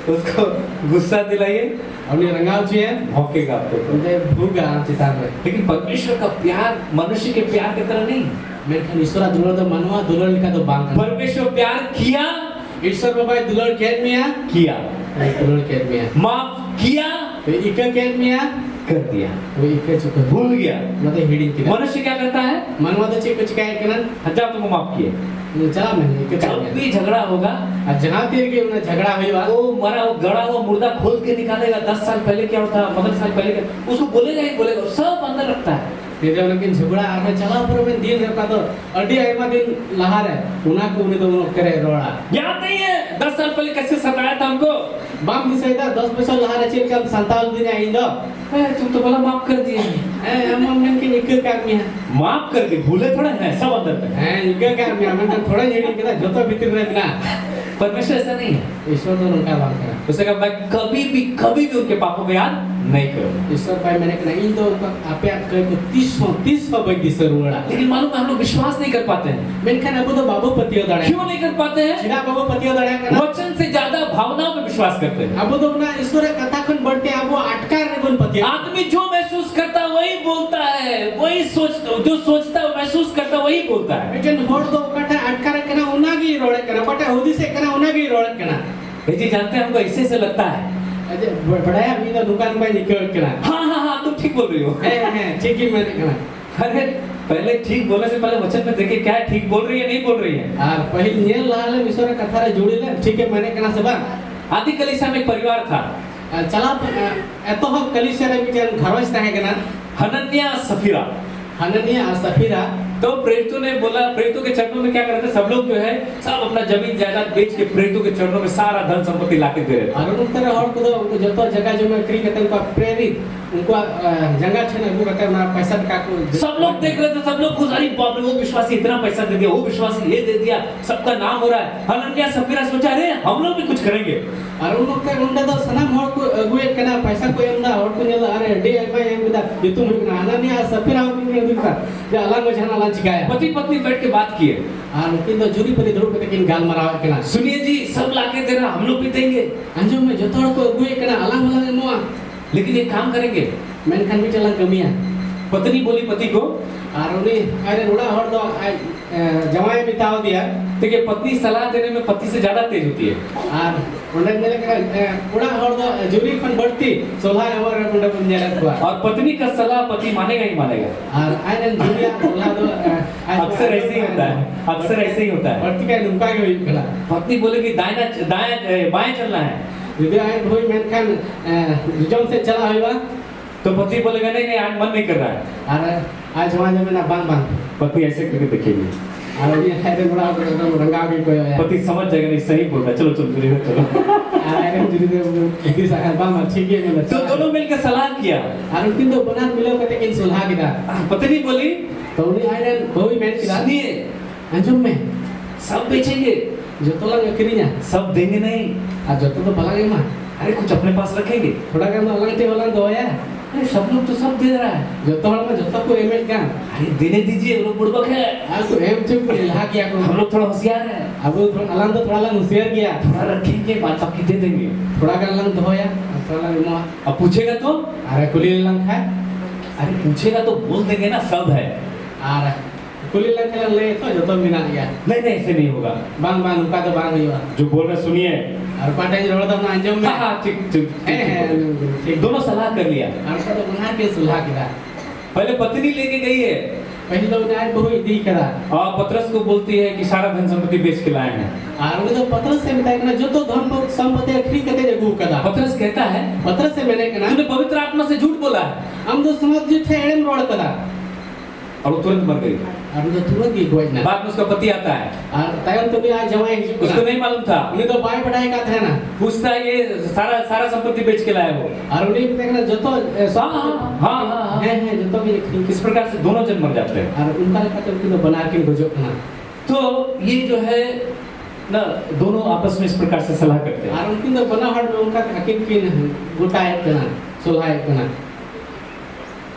उसको गुस्सा दिलाइए, हमने रंगाव चाहिए भौंकेगा आपको। उनके भूगा चितार में लेकिन परमेश्वर का प्यार मनुष्य के प्यार की तरह नहीं। मेरे ख्याल ईश्वर दुलड़ तो मानवा दुलड़ का तो बांग परमेश्वर प्यार किया, ईश्वर बाबा दुलड़ कैद मिया किया, दुलड़ कैद मिया माफ किया, तो इका कैद मिया कर दिया, वो इका चुका भूल गया। मतलब हिडिंग की मनुष्य क्या करता है? मानवा तो चेक कुछ काय करना हजार तुमको माफ किए, चला मैं इका जब भी झगड़ा होगा अब जहां तेरे के उन्हें झगड़ा हुई बात वो मरा हुआ गड़ा हुआ मुर्दा खोल के निकालेगा। 10 साल पहले क्या होता, 15 साल पहले क्या, उसको बोलेगा ही बोलेगा, सब अंदर रखता है। तेरे लेकिन झगड़ा आगे चला पर मैं दिन रखा तो अड्डी आईमा दिन लहार है उना को उन्हें तो उन्हें करे रोड़ा याद नहीं है 10 साल पहले कैसे सताया था हमको? बाम भी सही था 10 पैसा लहार है चल कम 47 दिन आइंदो तुम तो बोला माफ कर दिए। हम मन के एक का आदमी है माफ कर दिए, भूले थोड़ा है, सब अंदर में हैं एक का आदमी हम तो थोड़ा झेड़ी के जो तो भीतर रहे ना परमेश्वर ऐसा नहीं है। ईश्वर तो उनका बात करा उसने कहा मैं कभी भी उनके पापों को याद नहीं करो। ईश्वर भाई मैंने कहा इन दो आपे आप कहे तो 30 बगी सर उड़ा लेकिन मालूम है हम लोग विश्वास नहीं कर पाते हैं। मैंने कहा अब तो बाबू पतियो दड़ा क्यों नहीं कर पाते हैं? चिड़ा बाबू पतियो दड़ा कना वचन से ज्यादा भावनाओं पे विश्वास करते हैं। अब तो ना ईश्वर कथा खन बढ़ते अब अटकार रे बन पतियो आदमी जो महसूस करता है वही बोलता है, वही जो सोचता है महसूस करता है वही बोलता है। लेकिन होड़ दो कथा अटकार कना उनागी रोड़े कना पटा होदी से कना उनागी रोड़े कना ये जी जानते हैं हमको ऐसे लगता है। अरे बड़ाया भी तो दुकान में निकल कना हाँ तुम ठीक बोल रही हो। ठीक ही मैंने कहा अरे पहले ठीक बोलने से पहले वचन में देखे क्या ठीक बोल रही है नहीं बोल रही है। और पहले नेल लाले ईश्वर कथा रे जोड़ी ले ठीक है मैंने कना सबा आदि कलीसिया में एक परिवार था। चला एतो हम कलीसिया रे बिचान घरवास ताहे कना हनन्या सफीरा। हननिया और सफीरा तो प्रेरितों ने बोला, प्रेरितों के चरणों में क्या करते थे सब लोग जो है सब अपना जमीन जायदाद बेच के प्रेरितों के चरणों में सारा धन संपत्ति लाके दे रहे थे। और उन तरह और को उनको जतो जगह जो में क्री करते उनको प्रेरित उनको जगह छने वो कहते ना पैसा का को सब लोग देख रहे थे, सब लोग खुश, अरे बाप रे वो विश्वासी इतना पैसा दे दिया, वो विश्वासी ये दे दिया, सबका नाम हो रहा है। हनन्या सफीरा सोचा अरे हम लोग भी कुछ करेंगे। और उन लोग का उनका तो सनम और को अगुए कना पैसा को एमदा और को नेला अरे डे आई एम बिदा ये तुम हननिया सफीरा को ने दिखा जे अलग में जाना लांच गाया पति पत्नी बैठ के बात किए और किन तो जुरी पर धुड़ पे किन गाल मराव कना सुनिए जी सब लाके दे रहा हम लोग भी देंगे। अंजुम में जतो को अगुए कना अलग अलग मोआ लेकिन एक काम करेंगे। मैंने खान भी चला कमिया पत्नी बोली पति को और उन्हें अरे उड़ा हर दो जमाए बिताव दिया देखिए पत्नी सलाह देने में पति से ज्यादा तेज होती है। और उन्हें मेरे का उड़ा हर दो जुरी खन बढ़ती सोलह और मुंडा बन जाता हुआ और पत्नी का सलाह पति मानेगा ही मानेगा। और आयरन जुरिया सोलह दो अक्सर ऐसे ही होता है, अक्सर ऐसे ही होता है। बढ़ती का नुका के भी करा पत्नी बोलेगी दाएं बाएं चलना है यदि आयन होई मैंने खान जम से चला हुआ तो पति बोलेगा नहीं आज मन नहीं कर रहा है। और आज जमाने में ना बांग बांग पत्नी ऐसे करके देखेगी और ये है बड़ा रंगा भी कोई है पति समझ जाएगा नहीं सही बोल रहा है, चलो चलो आयरन जुरी दे किस है बांग ठीक है मैं तो दोनों मिलकर सलाह किया और किन तो बना मिलो कहते किन सुलह किदा पत्नी बोली तो उन्हें आयरन होई मैंने किदा सुनिए अंजुम में सब बेचेंगे जो तो लग करीना सब देंगे नहीं, आ जो तो भला गई मां अरे कुछ अपने पास रखेंगे थोड़ा काम अलग ते वाला दोया अरे सब लोग तो सब दे रहा है जो तो में जो तो को एमएल का अरे देने दीजिए वो लोग बुड़बक है। आज तो एम चुप कर ला किया को हम लोग थोड़ा होशियार है, अब थोड़ा अलग तो थोड़ा लंग शेयर किया थोड़ा रखेंगे बात बाकी दे देंगे। थोड़ा का लंग धोया थोड़ा लंग मोआ अब पूछेगा तो अरे कुली लंग है अरे पूछेगा तो बोल देंगे ना सब है। अरे कुली लंग खेला ले तो जो तो मिना गया नहीं नहीं ऐसे नहीं होगा, बांग बांग उनका तो बांग हुआ जो बोल रहे सुनिए। और पाटे रोड तो ना अंजुम में हाँ ठीक ठीक ठीक दोनों सलाह कर लिया। और तो बना के सुलह किदा पहले पत्नी लेके गई है पहले तो उन्हें आज बहुत दी करा और पतरस को बोलती है कि सारा धन संपत्ति बेच के लाए हैं। और उन्हें तो पत्रस से बताया कि जो तो धन संपत्ति खरी करते जगू कदा पतरस कहता है पत्रस से मैंने कहना तूने पवित्र आत्मा से झूठ बोला है, हम तो समझ जो थे एड़म रोड कदा और वो तुरंत मर गई। हम तो तुरंत ही गोई ना बाद में उसका पति आता है, और तयन तो भी आज जमाए हिजू उसको नहीं मालूम था, उन्हें तो बाय पढ़ाई का था ना पूछता है ये सारा संपत्ति बेच के लाया वो। और उन्हें देखना जो तो हाँ है जो तो भी इस प्रकार से दोनों जन मर जाते हैं। और उनका कहते उनको तो बना के गुजो ना तो ये जो है ना दोनों आपस में इस प्रकार से सलाह करते हैं। और उनकी तो बना हट में उनका हकीम की गोटा है करना सुलह है करना।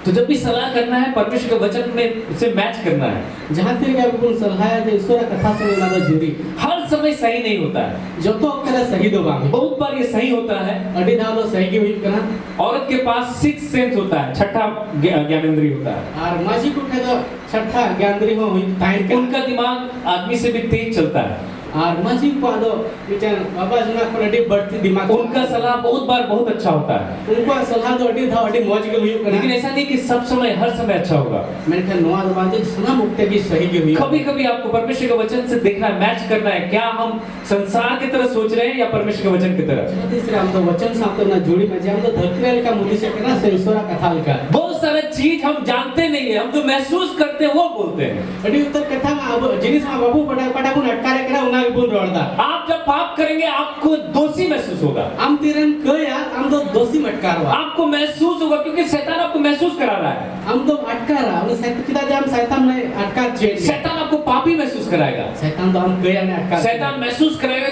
तो जब भी सलाह करना है परमेश्वर के वचन में से मैच करना है। जहाँ तक आप कुल सलाह है जो ईश्वर कथा सुनने वाला जरूरी हर समय सही नहीं होता है, जो तो करे सही दो बांग बहुत बार ये सही होता है। अड़ी दाव तो सही की हुई करना औरत के पास 6 सेंस होता है, छठा ज्ञानेंद्रिय होता है। और माझी को कह दो छठा ज्ञानद्री में हुई टाइम के उनका दिमाग आदमी से भी तेज चलता है। और माझी को दो विचार बाबा जना को अड़ी बढ़ती दिमाग उनका सलाह बहुत बार बहुत अच्छा होता है। उनको सलाह तो अड़ी था अड़ी मौज के हुई करना। लेकिन ऐसा नहीं कि सब समय हर समय अच्छा होगा। मैंने कहा नवा दो बातें सना मुक्ति की सही की हुई कभी कभी आपको परमेश्वर के वचन से देखना है, मैच करना है, क्या हम संसार की तरह सोच रहे हैं या परमेश्वर के वचन की तरह। तीसरे हम तो वचन से हम तो ना जुड़ी में हम तो धरती का मुद्दे से करना से ईश्वर कथा का बहुत सारा चीज हम जानते नहीं है, हम जो महसूस करते हैं वो बोलते हैं। अड़ी उत्तर कथा में अब जिनिस में बाबू पड़ा पड़ा को अटकारे करा उना बोल रोड़दा आप जब पाप करेंगे आपको दोषी महसूस होगा। हम तीरन कया हम तो दोषी मटकारवा आपको महसूस होगा क्योंकि शैतान आपको महसूस करा रहा है। हम तो अटकारा हम शैतान किदा हम शैतान में अटका छेड़ शैतान आपको पापी महसूस कराएगा। शैतान द्वारा हम कई आने अटका शैतान महसूस कराएगा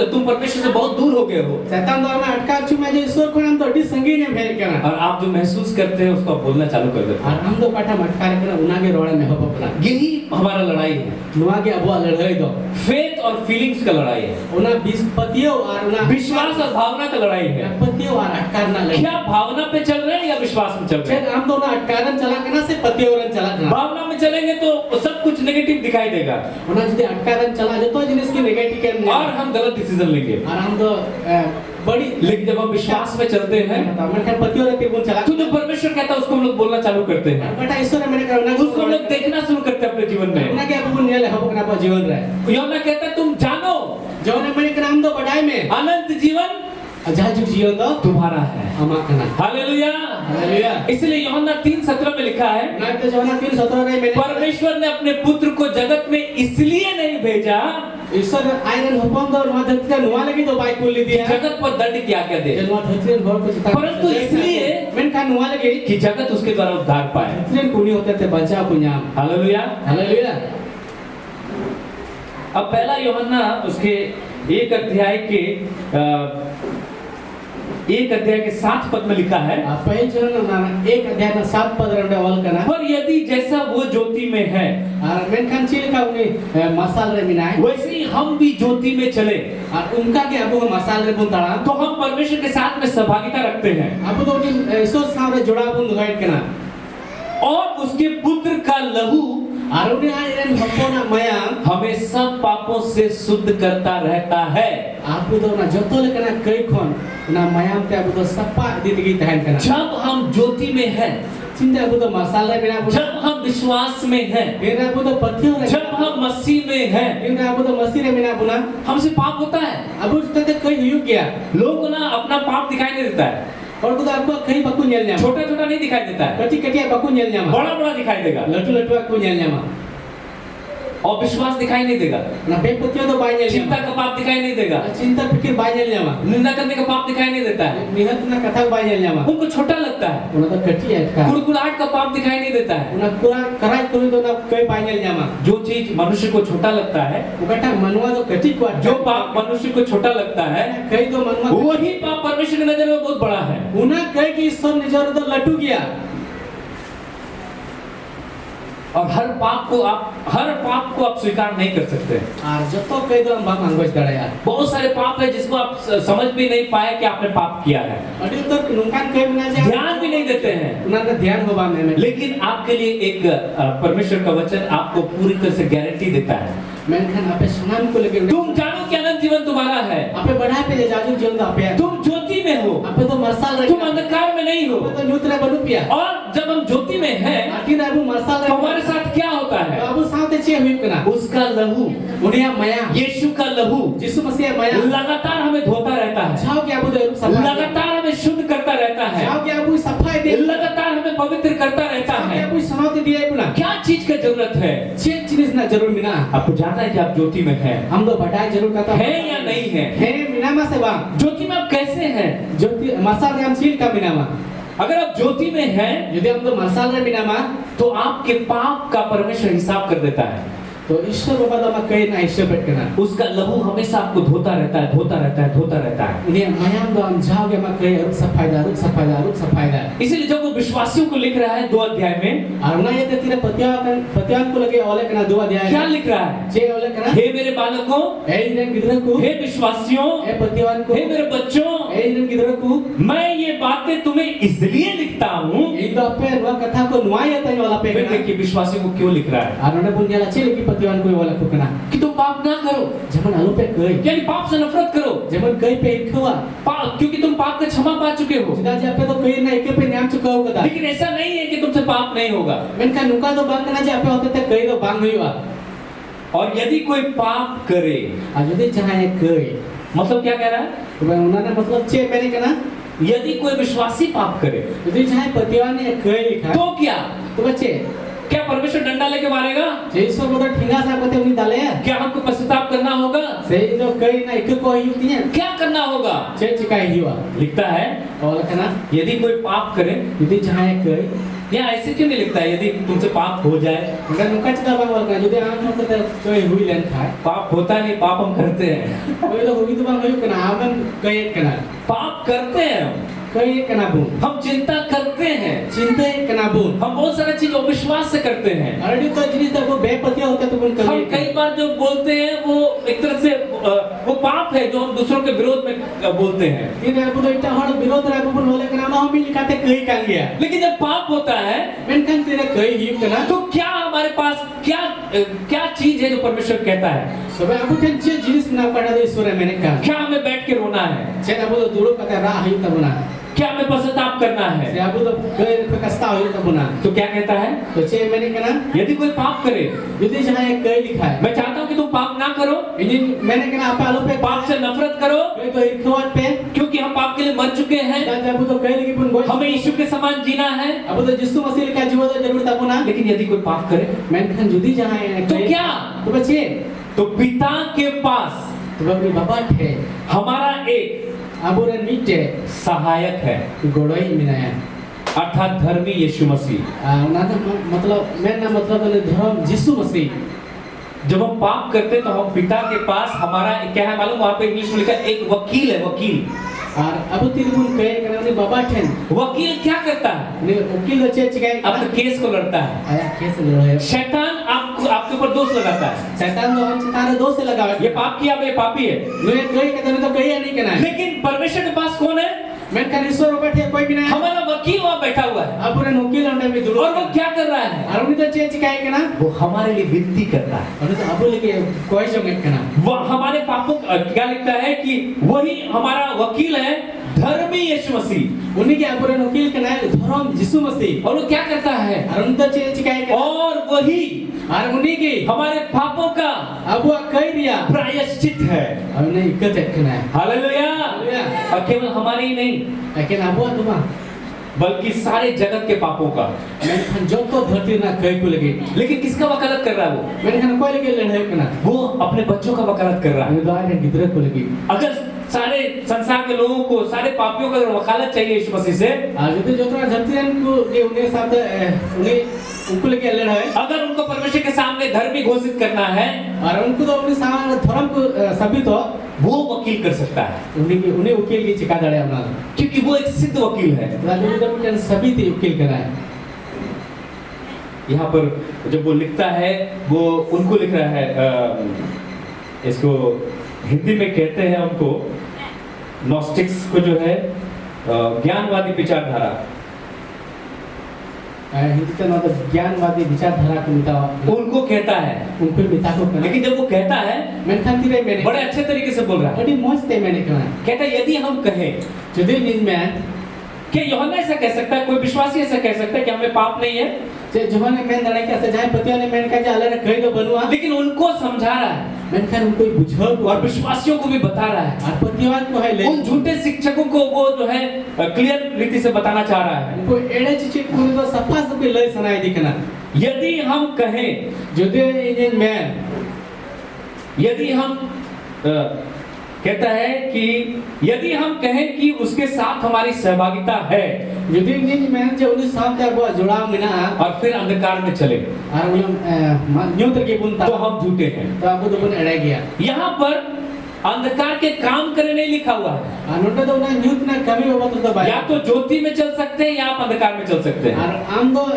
तुम परमेश्वर से बहुत दूर हो गए हो। शैतान द्वारा मैं अटका छु मैं जो ईश्वर को हम तो अड्डी संगी ने भेज करना और आप जो महसूस करते हैं उसको आप बोलना चालू कर देते और हैं। हम तो काठा मटका करना उनागे रोड़ा में हो पपला यही हमारा लड़ाई है। नुआगे अबुआ लड़ाई दो फेथ और फीलिंग्स का लड़ाई है। उना विस्पतियो और उना विश्वास और भावना का लड़ाई है। पतियो और अटकारना लगे क्या भावना पे चल रहे हैं या विश्वास में चल रहे हैं? छे हम तो ना अटकारन चला करना से पतियोरन चला करना भावना में चलेंगे तो सब कुछ नेगेटिव दिखाई देगा उना जदि अटकारन चला जतो जिनिस की नेगेटिव के और हम गलत डिसीजन लेंगे। और हम तो बड़ी लेकिन जब हम विश्वास में चलते हैं मैं क्या पतियोरन पे बोल चला तो जो परमेश्वर कहता है उसको हम लोग बोलना चालू करते हैं। बेटा ईश्वर ने मैंने करना उसको हम लोग देखना शुरू करते हैं अपने जीवन में। उना के अपन नियल हो अपना जीवन रहे यूहन्ना कहता है तुम जानो जो ने मैंने नाम तो बढ़ाई में अनंत जीवन अजाजुग जीवन तो तुम्हारा है। हमा करना हालेलुया हालेलुया। इसलिए यूहन्ना 3:17 में लिखा है ना तो जो ना 3:17 रे मैंने परमेश्वर ने अपने पुत्र को जगत में इसलिए नहीं भेजा ईश्वर आयरन होपम तो नुआ धरती का नुआ लगी तो बाइक खोल ली दिया जगत पर दंड क्या क्या दे, नुआ धरती ने बहुत कुछ परंतु इसलिए मैंने कहा नुआ लगी कि जगत उसके द्वारा उद्धार पाए। धरती कुनी होते थे बचा पुण्याम हालेलुया। हालेलुया। अब पहला यूहन्ना उसके 1 अध्याय के 7 पद में लिखा है पहले चरण ना 1 अध्याय में 7 पद रे अवल करना पर यदि जैसा वो ज्योति में है और मैंने खान चिल का उन्हें मसाल रे मिनाए वैसे ही हम भी ज्योति में चले और उनका के अब मसाल रे बुंताड़ा तो हम परमेश्वर के साथ में सहभागिता रखते हैं अब तो ईश्वर सामने जोड़ा बुंद गाइड करना और उसके पुत्र का लहू और उन्हें आयरन हपोना माया हमें सब पापों से शुद्ध करता रहता है। आप तो ना जतो लेकना कई खोन ना मायाम ते अब तो सपा दीदी की तहन करना जब हम ज्योति में हैं, चिंता अब तो मसाला बिना जब हम विश्वास में हैं, मेरा अब तो पतियों रे जब हम मसीह में हैं, मेरा अब तो मसीह रे बिना बुना हमसे पाप होता है। अब उसका तो कोई हुई गया लोग ना अपना पाप दिखाई नहीं देता है। और तो आपको कहीं बकु नेल न्यामा छोटा छोटा नहीं दिखाई देता है, कटी कटी बकु नेल न्यामा बड़ा बड़ा दिखाई देगा। लटू लटू बकु नेल न्यामा और विश्वास दिखाई नहीं देगा। ना बेपतियों तो बाय नेल चिंता का पाप दिखाई नहीं देगा। चिंता फिक्र बाय नेल न्यामा निंदा करने का पाप दिखाई नहीं देता है। निहत ना कथा बाय नेल न्यामा उनको छोटा लगता है। उना तो कटी है का कुड़कुड़ाहट का पाप दिखाई नहीं देता है। उना पूरा कराय कोई तो ना कोई बाय नेल न्यामा जो चीज मनुष्य को छोटा लगता है, उकटा मनवा तो कटी को जो पाप मनुष्य को छोटा लगता है, कई तो मनवा वही पाप परमेश्वर की नजर में बहुत बड़ा है। उना कह कि ईश्वर निजर तो लटू गया और हर पाप को आप स्वीकार नहीं कर सकते। और जतो कह दो हम बाप अंगोज गड़ा यार बहुत सारे पाप है जिसको आप समझ भी नहीं पाए कि आपने पाप किया है, अडिल तो नुकान कह बिना जा ध्यान भी नहीं देते हैं। उना का ध्यान होबा में लेकिन आपके लिए एक परमेश्वर का वचन आपको पूरी तरह से गारंटी देता है। मैंने खान आपे सुनाम को लेके तुम जानो कि अनंत जीवन तुम्हारा है। आपे बढ़ा पे जाजू जीवन तो आपे तुम ज्योति में हो, आपे तो मरसाल रे तुम अंधकार में नहीं हो। आपे तो न्यूतरे बनु पिया और जब हम ज्योति में हैं, आखिर राबू मरसाल रे तो हमारे साथ क्या होता है? बाबू साथे छे हुई कना उसका लहू, उनिया माया यीशु का लहू यीशु मसीह माया लगातार हमें धोता रहता है, छाव के आबू दे सफा लगातार हमें शुद्ध करता रहता है, छाव के आबू सफाई दे लगातार हमें पवित्र करता रहता छाव के है। आबू समाते दिए पुना क्या चीज का जरूरत है? छे चीज ना जरूर मिना आपको जानना है कि आप ज्योति में हैं, हम तो बढ़ाए जरूर कहता है या नहीं है? है मिना मा से बा ज्योति में आप कैसे हैं? ज्योति मरसाल रे हम सील का मिना मा अगर आप ज्योति में हैं यदि हम तो मरसाल रे मिना मा तो आपके पाप का परमेश्वर हिसाब कर देता है। तो ईश्वर बाबा तो कहीं ना ईश्वर पेट करना उसका लहू हमेशा आपको धोता रहता है, धोता रहता है, धोता रहता है। उन्हें मायाम तो हम जाओगे मा कहीं रुक सफाईदा इसलिए जब वो विश्वासियों को लिख रहा है 2 अध्याय में, और उन्हें ये तेरे पतियान को लगे ओले करना 2 अध्याय क्या लिख रहा है? जे ओले करना हे मेरे बालकों, ए इनन गिदर को हे विश्वासियों, ए पतियान को हे मेरे बच्चों, ए इनन गिदर को मैं ये बातें तुम्हें इसलिए लिखता हूँ। इन तो पे नुआ कथा को नुआया तय वाला पे फिर देखिए विश्वासियों को क्यों लिख रहा है और उन्हें बुनियाला चले कि पतियान को ओले को कि तुम पाप ना करो, जमन आलू पे कई यानी पाप से नफरत करो, जमन कई पे खवा क्योंकि तुम पाप का क्षमा पा चुके हो। जिदा जे पे तो कई ना एक पे नाम चुका हो कदा लेकिन ऐसा नहीं है कि तुमसे पाप नहीं होगा। मैंने कहा नुका तो बांग करना जे पे होते थे कई तो बांग हुई वा और यदि कोई पाप करे, आज यदि चाहे कई मतलब क्या कह रहा है? तो उन्होंने मतलब छे मैंने कहना यदि कोई विश्वासी पाप करे यदि चाहे पतिवान ने कई लिखा तो क्या? तो बच्चे क्या परमेश्वर डंडा लेके मारेगा? जैसो बोला ठिंगा सा पते उन्हीं डाले क्या हमको पश्चाताप करना होगा? सही तो कई ना एक को ही होती है क्या करना होगा? छे चिकाई ही वा लिखता है और कहना यदि कोई पाप करे यदि चाहे कई यहाँ ऐसे क्यों नहीं लिखता है यदि तुमसे पाप हो जाए? dan nuka cita bang wal kana jodi am no kata koi hui len khai पाप होता नहीं, पाप हम करते हैं। koi lo hui tu bang hui kana aman kai kana पाप करते हैं kai kana bu हम चिंता करते हैं, cinta kana bu हम बहुत सारा चीज अविश्वास से करते हैं। already to jinis da wo bepatiya hota to bun हम kai कई बार जो बोलते हैं वो एक तरह से वो पाप है जो हम दूसरों के विरोध में बोलते हैं। ini abu do ita hor birod ra bun hole kana ma hum likate kai kan gaya लेकिन जब पाप होता है menkan tira kai hi kana तो क्या हमारे पास क्या चीज है जो परमेश्वर कहता है? तबे abu ten je jinis na pada do isura mene kan क्या हमें बैठ के रोना है? chen abu do dulu kata ra hi tabuna क्या हमें पश्चाताप करना है? se abu do kai kasta hi tabuna तो क्या कहता है? तो che mene kana यदि कोई पाप करे, jodi jahan ek kai likha hai मैं चाहता हूँ कि तुम पाप ना करो, ini mene kana apa alu pe पाप से नफरत करो, kai to irkhawat pe क्योंकि हम पाप के लिए मर चुके हैं। dan abu do kai lagi pun boy हमें यीशु के समान जीना है। abu do jisu masih likha jiwa do jarur tabuna लेकिन यदि कोई पाप करे menkan jodi jahan तो क्या? तो बच्चे तो पिता के पास तो बबरी बाबा थे हमारा एक aburan mite सहायक है, गोड़ोई मिनाया अर्थात धर्मी यीशु मसीह। उन्होंने मतलब मैंने मतलब धर्म यीशु मसीह जब हम पाप करते हैं तो हम पिता के पास हमारा क्या है मालूम? वहां पे इंग्लिश में लिखा है एक वकील है, वकील। और अब तिरबुन कहे करने बाबा ठेन वकील क्या करता है? ने वकील बच्चे चिकाई अपने केस को लड़ता है। आया केस लड़े शैतान आपके ऊपर दोष लगाता है, शैतान तो हम चितारे दो से लगा ये पाप किया, ये पापी है। ने कोई कहते नहीं तो कहीं नहीं कहना है लेकिन परमेश्वर के पास कौन है? मैं का ईश्वर बैठे कोई भी नहीं हमारा वकील वहां बैठा हुआ है। अबुरन वकील अंडे में जुड़ो और वो क्या कर रहा है? और उन्हें तो चे चिकाई कहना वो हमारे लिए विनती करता है। और तो अबु लेके कोई जो मत कहना वो हमारे पापों क्या लिखता है कि वही हमारा वकील है, धर्मी यीशु मसीह। उन्हीं के अबुरन वकील कहना है धर्म यीशु मसीह और वो क्या करता है? और उन तो चे चिकाई कहना और वही और उन्हीं की हमारे पापों का अबु कह दिया प्रायश्चित है। हमने इज्जत रखना है हालेलुया। हालेलुया। और केवल हमारे ही नहीं लेकिन अबु तुम बल्कि सारे जगत के पापों का। मैं खान जो तो धरती ना कहीं को लगे लेकिन किसका वकालत कर रहा है वो? मैं खान कोई लगे लड़ाई करना वो अपने बच्चों का वकालत कर रहा है। मैं तो आए गिदरे को लगी अगर सारे संसार के लोगों को, सारे पापियों का वकालत चाहिए यीशु मसीह से, आज तो जो तो धरती को ये उन्हें साथ उन्हें उनको लेके लड़ाई अगर उनको परमेश्वर के सामने धर्मी घोषित करना है और उनको तो अपने सामने धर्म को सभी तो वो वकील कर सकता है, उन्हें वकील की चिका दड़े अपना क्योंकि वो एक सिद्ध वकील है। राजनीति में सभी थे वकील करा है यहाँ पर जब वो लिखता है वो उनको लिख रहा है इसको हिंदी में कहते हैं उनको नॉस्टिक्स को जो है ज्ञानवादी विचारधारा, हिंदुस्तान मतलब ज्ञानवादी विचारधारा को मिटा उनको कहता है। उनको मिटा को करना लेकिन जब वो कहता है मैं खाती रही मैंने बड़े अच्छे तरीके से बोल रहा है। बड़ी मौज थे मैंने कहना कहता है यदि हम कहें, यदि नींद में क्या यूहन्ना ऐसा कह सकता है, कोई विश्वासी ऐसा कह सकता है कि हमें पाप नहीं है? जवाने में लड़ाई का सजाए पतियों ने मैंने कहा अल्लाह ने कहीं तो बनवा लेकिन उनको समझा रहा है मैंने कहा उनको बुझाओ और विश्वासियों को भी बता रहा है। और पतियों को है ले उन झूठे शिक्षकों को वो जो है क्लियर रीति से बताना चाह रहा है। उनको एड़े चीज़ को तो सफा सफी लय सुनाई दिखना यदि हम कहें, यदि इंजन में यदि हम कहता है कि यदि हम कहें कि उसके साथ हमारी सहभागिता है यदि इंजन में जो उन्हें साथ का वो जुड़ाव मिला और फिर अंधकार में चले और उन्हें न्यूत्र के बुन तो हम झूठे हैं। तो आपको तो बुन एड़े गया यहाँ पर अंधकार के काम करे नहीं लिखा हुआ है। अनुटे तो उन्हें न्यूत्र ना कमी होगा तो भाई या तो ज्योति में चल सकते हैं या आप अंधकार में चल सकते हैं। और आम तो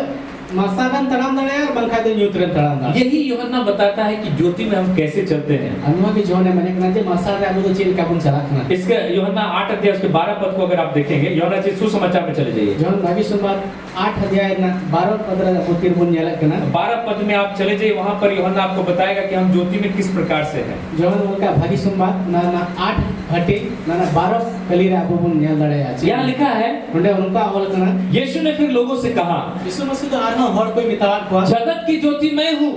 मसागन तड़ाम दड़े और बंखा तो न्यूत्र तड़ाम दड़े यही यूहन्ना बताता है कि ज्योति में हम कैसे चलते हैं। अनुमा की जोने मैंने कहना चाहिए मसाले आपको तो चील का बुन चला करना इसके यूहन्ना 8 अध्याय उसके 12 पद को अगर आप देखेंगे, यूहन्ना जी सुसमाचार में चले जाइए। जोन भागी संवाद 8 अध्याय ना 12 15 उतिर बुन जाला करना 12 पद में आप चले जाइए, वहां पर यूहन्ना आपको बताएगा कि हम ज्योति में किस प्रकार से हैं। जोन उनका भागी संवाद ना 8 घटे ना 12 कलीरा आपको बुन न्याल दड़े आछे यहाँ लिखा है, उन्हें उनका अवल करना यीशु ने फिर लोगों से कहा, यीशु मसीह तो आना हर कोई मितावार को जगत की ज्योति मैं हूँ,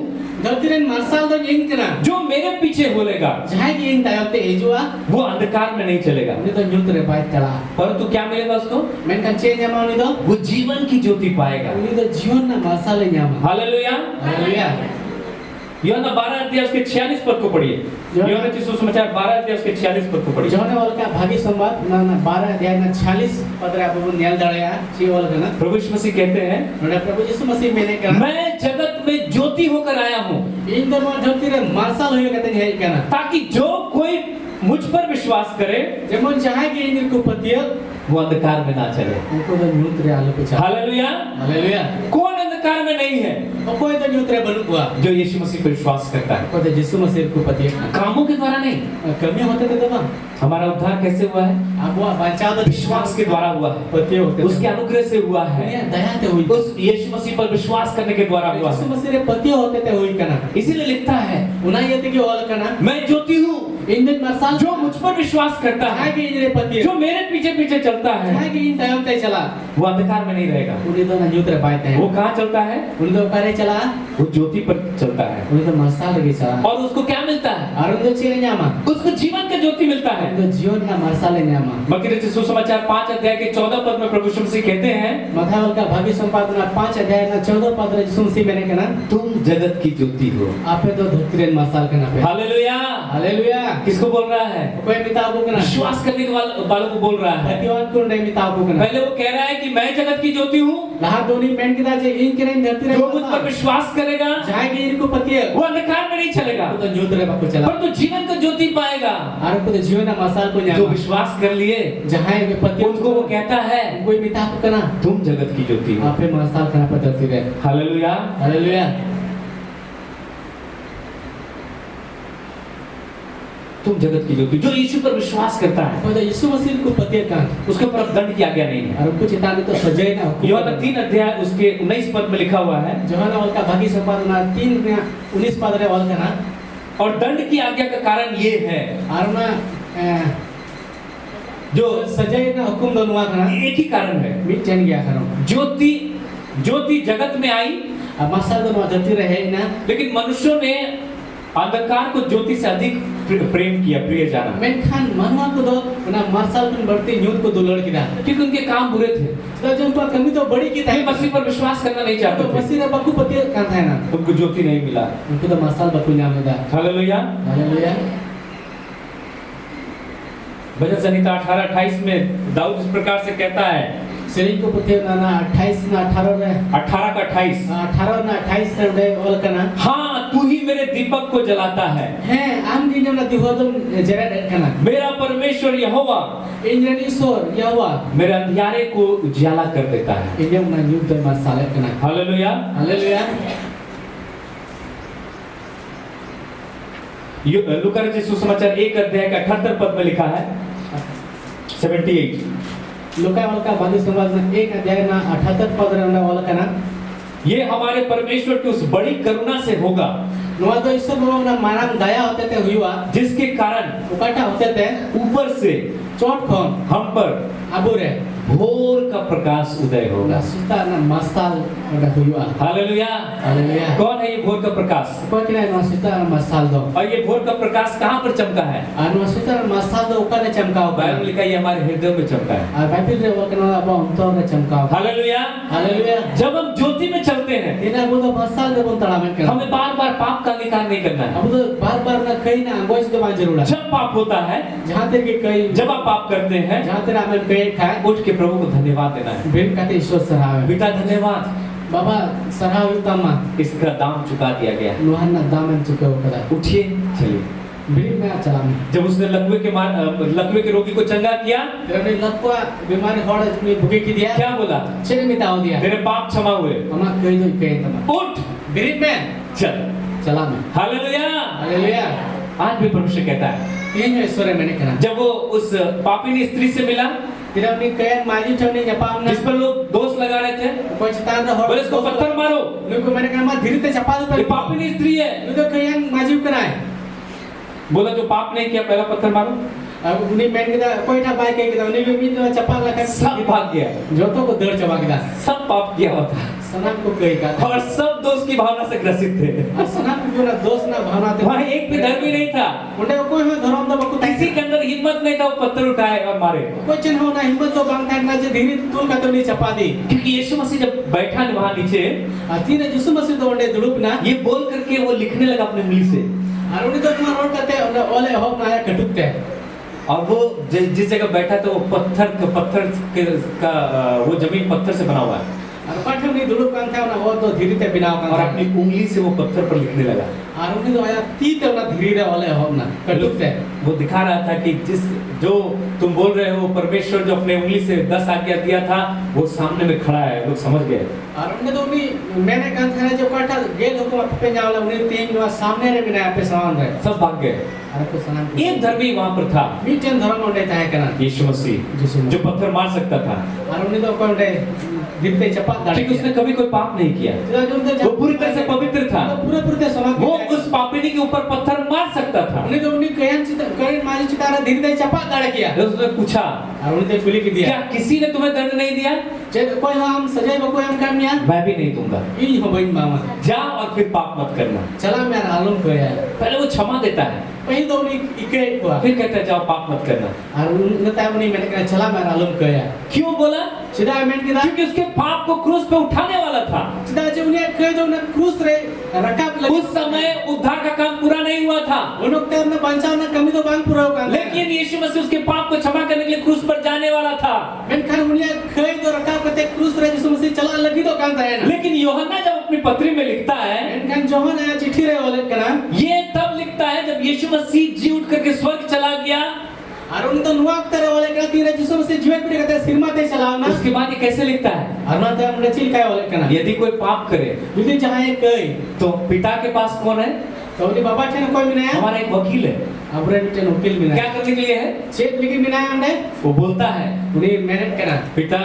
धरती मरसाल तो यंग करना जो मेरे पीछे बोलेगा जहाँ की यंग तायते एजुआ वो अंधकार में नहीं चलेगा, उन्हें तो न्यूत्र बात चला परंतु क्या मिलेगा उसको? मैं कंचे न्यामा उन्हें तो वो जीवन की ज्योति पाएगा। उन्हें तो जीवन ना मरसाल न्यामा हालेलुया। हालेलुया। यूहन्ना 12 अध्याय उसके 46 पद को पढ़िए। यूहन्ना रचित सुसमाचार 12 अध्याय उसके 46 पद को पढ़िए। जोहना वाला का भागी संवाद ना 12 अध्याय ना 46 पद रे आप न्याल दड़या जी वाला का ना प्रभु यीशु मसीह कहते हैं, नोडा प्रभु यीशु मसीह मैंने कहा मैं जगत में ज्योति होकर आया हूँ, इन दरबार ज्योति रे मार्शल होय कहते हैं कहना, ताकि जो कोई मुझ पर विश्वास करे जेमन चाहे कि इन को पतिय वो अंधकार में ना चले। उनको तो न्यूत रे आलो पे चला। हालेलुया। हालेलुया। कौन अंधकार में नहीं है? और कोई तो न्यूत रे बलु हुआ जो यीशु मसीह पर विश्वास करता है। कोई तो यीशु मसीह को पतिय कामों के द्वारा नहीं। कमी होते थे तो हमारा उद्धार कैसे हुआ है? अब वो बचाव तो विश्वास के द्वारा हुआ है, पतिय होते उसके अनुग्रह से हुआ है, दया ते हुई, उस यीशु मसीह पर विश्वास करने के द्वारा हुआ यीशु है। मसीह रे पतिय होते थे हुई कहना, इसीलिए लिखता है, उना ये थे कि वाला कहना मैं ज्योति हूँ, इन दिन मार्शल जो मुझ पर विश्वास करता चाहे है, कि इन रे पतिय जो मेरे पीछे पीछे चलता चाहे है, कि इन टाइम ते चला वो अंधकार में नहीं रहेगा। उन्हें तो ना न्यूत रे पाते हैं वो कहाँ चलता है? उन्हें तो करे चला वो ज्योति पर चलता है। उन्हें तो मार्शल लगे चला और उसको क्या मिलता है? और उन्हें चीज़ न्यामा उसको जीवन का ज्योति मिलता है। उन्हें जीवन ना मार्शल न्यामा मत्ती रचित सुसमाचार 5 अध्याय के 14 पद में प्रभु यीशु मसीह कहते हैं, मथावल का भाग्य संपादना 5 अध्याय ना 14 पद रे यीशु मसीह मैंने कहना तुम जगत की ज्योति हो। आपे तो धरती रे मार्शल कहना पे हालेलुया। हालेलुया किसको बोल रहा है? कोई मिताब को कहना विश्वास करने के वालों को बोल रहा है। प्रतिवाद को नहीं मिताब को कहना पहले वो कह रहा है कि मैं जगत की ज्योति हूँ, लहा दोनी मेन के दाजे इन के नहीं धरती रे जो मुझ पर विश्वास करेगा चाहे कि इनको पतिय वो अंधकार में नहीं चलेगा, तो न्यूत रे बाको चला पर तो जीवन का ज्योति पाएगा। और को तो जीवन ना मार्शल को जो न्यामा विश्वास कर लिए जहाँ ये पतिय उनको वो कहता है कोई मिताब को कहना तुम जगत की ज्योति हो। आपे मार्शल कहना पे धरती रे हालेलुया। हालेलुया तुम जगत की ज्योति, जो यीशु पर विश्वास करता है कोई तो यीशु मसीह को पतिय कहना उसके ऊपर दंड की आज्ञा नहीं है। और कुछ इताने तो सजाए ना यूहन्ना 3 अध्याय उसके 19 पद में लिखा हुआ है, जोहना वाला का भागी संपादना 3 में 19 पद रे वाला कहना और दंड की आज्ञा का कारण ये है, और ना जो सजाए ना हुकुम दोनों कहना एक ही कारण है, मिट जान गया करो ज्योति जगत में आई, अब मार्शल दोनों धरती रहे ना लेकिन मनुष्यों ने अंधकार को ज्योति से अधिक प्रेम किया, प्रिय जाना, मेनखान मनवा को दो ना मार्शल को बढ़ती न्यूत को दो लड़की दा क्योंकि उनके काम बुरे थे। तो जो उनका कमी तो बड़ी की वे था मसीह पर विश्वास करना नहीं तो चाहते थे, मसीह रे बकु पतिय कहता है ना उनको ज्योति नहीं मिला। उनको तो मार्शल बकु नाम दा हालेलुया। हालेलुया भजन संहिता 18:28 में दाऊद इस प्रकार से कहता है, शरीर को पतिय ना 28 ना 18 रे 18 का 28, 18 ना 28 रे वाला कहना हाँ तू ही मेरे दीपक को जलाता है, आम दिन ना दिहोदम जरा कहना मेरा परमेश्वर यहोवा इंजन ईश्वर यहोवा मेरे अंधियारे को उजाला कर देता है। इंजन ना न्यूत रे मार्शल कहना हालेलुया। हालेलुया लूका रचित सुसमाचार 1 अध्याय का 78 पद में लिखा है, 78, लुका वाला का भागी संवाद 1 अध्याय ना 78 पद रे वाला कहना ये हमारे परमेश्वर की उस बड़ी करुणा से होगा नवा तो ईश्वर बाबा ना माराम दया होते थे हुआ जिसके कारण उकाटा होते थे ऊपर से चोट खोन हम पर अबू रे भोर का प्रकाश उदय होगा। सुता ना मार्शल ओडा हुआ हालेलुया। हालेलुया कौन है ये भोर का प्रकाश? कोई ना ना सुता ना मार्शल दो और ये भोर का प्रकाश कहाँ पर चमका है? ना सुता ना मार्शल दो उकाने चमकाओ बाइबल में लिखा है ये हमारे हृदय में चमका है। और बाइबल रे वो कहना अब हम तो रे चमकाओ हालेलुया। हालेलुया जब हम ज्योति में चलते हैं इना वो तो मार्शल रे बोल तड़ा में कहना हमें बार बार पाप का अंगीकार नहीं करना है। अब तो बार-बार ना कहीं ना अंगोज दो जरूर है जब पाप होता है, जहां तेरे के कहीं जब आप पाप करते हैं, जहां तेरा मन कहीं खाए उठ के प्रभु को धन्यवाद देना है। बिन कहते ईश्वर सरावे पिता धन्यवाद, बाबा सरावे तमा इसका दाम चुका दिया गया। लोहन ना दामन चुके हो कदा उठिए चलिए। बिन में चला में जब उसने लकवे के रोगी को चंगा किया, तेरे लकवा बीमारी होड़ में भुगे की दिया क्या बोला? चले मिटाओ दिया तेरे पाप क्षमा हुए, हमा कहीं दो कहीं तमा उठ बिन में चल। चला में हालेलुया। हालेलुया आज भी परमेश्वर कहता है, तीन ईश्वर मैंने कहा जब वो उस पापिनी स्त्री से मिला तेरा अपनी कयन माजी ठने जपाम ना जिस पर लोग दोष लगा रहे थे, कोई चितान हो बोले इसको पत्थर मारो, नुको मैंने कहा मा धीरे से चपा दो ये पापिनी स्त्री है। नुको कयन माजी कराए बोला जो पाप नहीं किया पहला पत्थर मारो। अब उन्हीं मैंने कहा कोई ना बाय के उन्हीं में भी चपा लगा सब भाग गया, जो तो को दर चबा के सब पाप किया हुआ था सनाम को कही का और सब दोष की भावना से ग्रसित थे। और सनाम को ना दोष ना भावना थे वहाँ एक भी धर्मी नहीं था, उन्हें कोई में धर्म तो बकु किसी के अंदर हिम्मत हिम्मत नहीं था वो पत्थर उठाए और मारे, कोई चिन्ह होना हिम्मत तो बांग था जे धीरे तुल का तो नहीं चपा दी, क्योंकि यीशु मसीह जब बैठा वहां नीचे, अति ने यीशु मसीह तो वंडे दुड़ुप ना ये बोल करके वो लिखने लगा अपने उंगली से, और उन्हें तो तुम्हारा रोड करते ओले होप ना आया कटुकते, और वो जिस जगह बैठा था वो पत्थर का वो जमीन पत्थर से बना हुआ है, और पाठम नहीं दुड़ुप कान था ना वो तो धीरे ते बिना और अपनी उंगली से वो पत्थर पर लिखने लगा, और उन्हें तो आया तीते ना धीरे ओले होप ना कटुकते, वो दिखा रहा था कि जो तुम बोल रहे हो परमेश्वर जो अपने उंगली से 10 आज्ञा दिया था वो सामने में खड़ा है, लोग समझ गए। और उन्हें तो उन्हें मैंने कहा था जो काटा गेल हुकुम पे जावला उन्हें तीन जो सामने रे बिना पे समान रहे सब भाग गए। अरे को सलाम एक धर्मी वहां पर था, मीटन धर्म उन्हें था करना यीशु मसीह जो पत्थर मार सकता था, और उन्हें तो कोई दिखते चपा दाढ़ी ठीक उसने कभी कोई पाप नहीं किया, वो पूरी तरह से पवित्र था, पूरे पूरे समाज वो उस पापिनी के ऊपर पत्थर मार सकता था। उन्हें तो उन्हें कहीं मारी चितारा धीरे धीरे चपा दाढ़ किया, उसने पूछा और उन्हें खुली की दिया, क्या किसी ने तुम्हें दंड नहीं दिया? कोई हम सजाए कोई हम काम नहीं, मैं भी नहीं दूंगा, ई हो बहन मामा जा और फिर पाप मत करना। चला मेरा आलम को है, पहले वो क्षमा देता है, पहले तो उन्हें इके हुआ, फिर कहता है जाओ पाप मत करना। और उन्हें टाइम उन्हें मैंने कहा चला मेरा आलम को है, क्यों बोला? सीधा मैंने कहा क्योंकि उसके पाप को क्रूस पे उठाने वाला था। सीधा जो उन्हें कह दो ना क्रूस रे रकाब लगी, उस समय उद्धार का काम पूरा नहीं हुआ था, उन्होंने टाइम में बंचा ना कमी तो बांग पूरा होगा, लेकिन यीशु मसीह उसके पाप को क्षमा करने के लिए क्रूस पर जाने वाला था। मैंने कहा उन्हें कह दो रकाब करते क्रूस रे यीशु मसीह चला लगी तो कांता है ना, लेकिन यूहन्ना जब अपनी पत्री में लिखता है, मैंने कहा जोहन आया चिट्ठी रे वाले कना, ये तब लिखता है जब यीशु मसीह जी उठ करके स्वर्ग चला गया, और उन तो नुआ करे वाले का तीर यीशु मसीह जीवन पे कहते सिरमा ते चलाओ ना, उसके बाद ये कैसे लिखता है? और ना तो हम चिल काय वाले कना, यदि कोई पाप करे यदि चाहे कई तो पिता के पास कौन है? तो उन्हें बाबा थे ना कोई भी नहीं है, हमारा एक वकील है। अब रे बेटे वकील भी नहीं क्या करने के लिए है? चेक लिखी भी नहीं हमने, वो बोलता है उन्हें मेहनत करा, पिता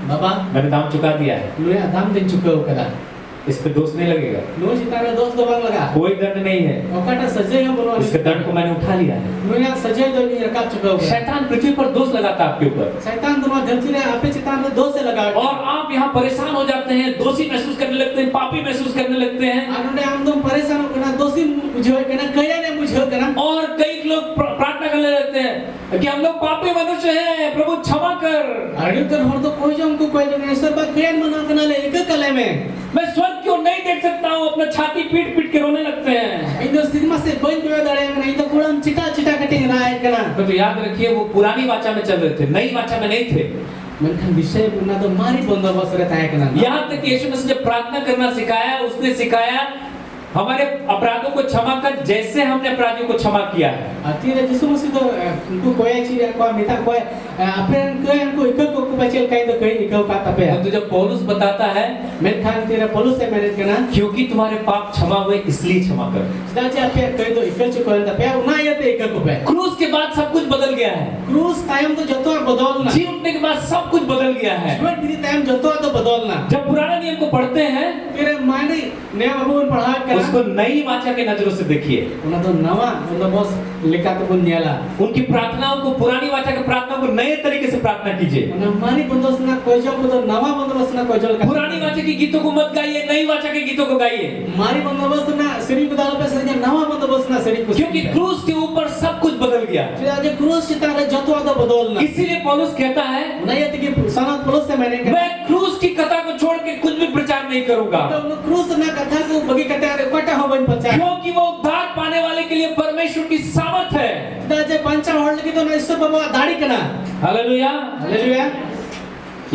बाबा मैंने दाम चुका दिया है, लुया दाम दिन चुके हो करा, इस पे दोष नहीं लगेगा, नो सितारा दोस्त दो बांग लगा, कोई दंड नहीं है, ओकाटा सजे हम बोलो, इसके दंड को मैंने उठा लिया है। लुया सजे दो नहीं रखा चुके हो, शैतान पृथ्वी पर दोष लगाता है आपके ऊपर, शैतान तुम्हारा धरती ने आपे चितान में दोष से लगा, और आप यहाँ परेशान हो जाते हैं, दोषी महसूस करने लगते हैं, पापी महसूस करने लगते हैं, और उन्हें हम तुम परेशान हो करना, दोषी मुझे हो करना, कया ने मुझे हो करना, और कई लोग प्रार्थना करने लगते हैं कि हम लोग पापी मनुष्य हैं, प्रभु क्षमा कर। अरे तो हर तो कोई जो हमको कोई जो नहीं सब बात कया मना करना ले एक कले में, मैं स्वर्ग क्यों नहीं देख सकता हूँ? अपना छाती पीट पीट के रोने लगते हैं। इन दोस्त सिनेमा से बन जो दड़े नहीं तो पूरा चिटा चिटा कटिंग रहा है करना, तो याद रखिए वो पुरानी वाचा में चल रहे थे, नई वाचा में नहीं थे। मनखन विषय बुना तो मारी बंदोबस्त रहता है करना, यहाँ तक यीशु मसीह जब प्रार्थना करना सिखाया, उसने सिखाया हमारे अपराधों को क्षमा कर जैसे हमने अपराधियों को क्षमा किया है। अतीरे यीशु मसीह तो उनको कोई चीज को मिता कोई अपन कोई उनको एक को बचल कहीं तो कहीं निकल पाता पे, तो जब पौलुस बताता है मनखन तेरा पौलुस से मैनेज करना, क्योंकि तुम्हारे पाप क्षमा हुए इसलिए क्षमा कर, दाचे आप कहीं तो एक चुको अंत पे उना ये तो एक को पे, क्रूस के बाद सब कुछ बदल गया है, क्रूस टाइम तो जतो बदलना, जी उठने के बाद सब कुछ बदल गया है। जीवन भी टाइम जतो तो बदलना, जब पुराने नियम को पढ़ते हैं तेरे माने नया बाबू पढ़ा कर उसको नई वाचा के नजरों से देखिए, उन्हें तो नवा उन्हें बस लिखा तो बुन नियाला, उनकी प्रार्थनाओं को पुरानी वाचा की प्रार्थनाओं को नए तरीके से प्रार्थना कीजिए। उन्हें हमारी बंदोबस्त ना कोई जो तो नवा बंदोबस्त ना कोई जो पुरानी वाचा के गीतों को मत गाइए, नई वाचा के गीतों को गाइए। हमारी बंदोबस्त ना श्री बदाल पे सर नवा बंदोबस्त ना श्री क्योंकि क्रूस के ऊपर सब कुछ बदल गया। आज क्रूस चितारे जतो तो बदलना, इसीलिए पौलुस कहता है उन्हें ये कि सनत पौलुस से मैंने कहा मैं क्रूस की कथा को छोड़ के कुछ भी प्रचार नहीं करूंगा, तो उन्हें क्रूस ना कथा को बगी कथा रे कटा हो बन पचा, क्योंकि वो उद्धार पाने वाले के लिए परमेश्वर की सामर्थ है। दाजे पंचा होल्ड की तो ना ईश्वर बाबा दाढ़ी करना, हालेलुया हालेलुया।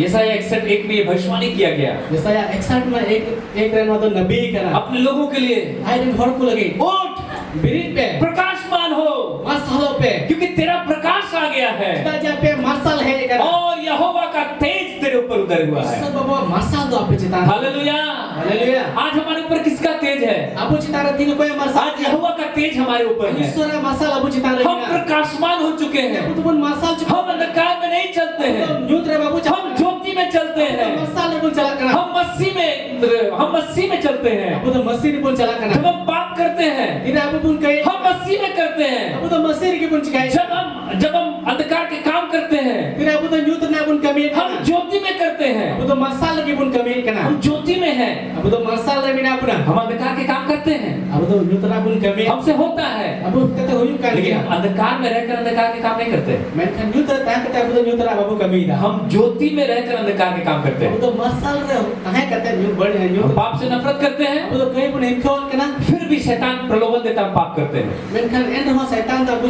यशायाह 61:1 में ये भविष्यवाणी किया गया, यशाया 61 में एक रहना तो नबी करना अपने लोगों के लिए आई दिन घर को लगी उठ ब्रिज पे प्रकाशमान हो, मसालों पे क्योंकि तेरा प्रकाश आ गया है दाजे पे मसाल है करना, और यहोवा का तेज तेरे ऊपर उतर हुआ है। ईश्वर बाबा मसाल दो आप चितान, हालेलुया हालेलुया। आज हमारे ऊपर किसका तेज है? अबू चितारा तीन कोई मसाल, आज यहोवा का तेज हमारे ऊपर है। ईश्वर मसाल अबू चितारा हम प्रकाशमान हो चुके हैं, अबू तुम मसाल चुका, हम अंधकार में नहीं चलते हैं, न्यूत रे बाबू हम ज्योति में चलते हैं, मसाल बोल चला करना, हम मसीह में चलते हैं। अबू तो मसीह बोल चला करना, जब हम पाप करते हैं इधर अबू बोल कहे हम मसीह में करते हैं, अबू तो मसीह की बोल चिकाए, जब हम अंधकार के काम करते हैं फिर अबू तो न्यूत ना बोल कमी, हम ज्योति में करते हैं, अबू तो मसाल की बोल कमी करना, हम ज्योति में हैं, अबू तो मसाल रे बिना अपना हम अंधकार के काम करते हैं। हैं, Abu tu nyutra pun kami. हमसे होता है, Abu kata huyuk kan लेकिन dia. हम अंधकार में रहकर अंधकार के काम नहीं करते। Mainkan nyutra tak kata abu tu nyutra babu kami dah. हम ज्योति में रहकर अंधकार के काम करते Abu हैं। tu masal re tahe kata bad हम nyutra. पाप से नफरत करते हैं, Abu tu kai pun hikol kana. फिर भी शैतान प्रलोभन देता है, हम पाप करते हैं। Mainkan end ho setan tak abu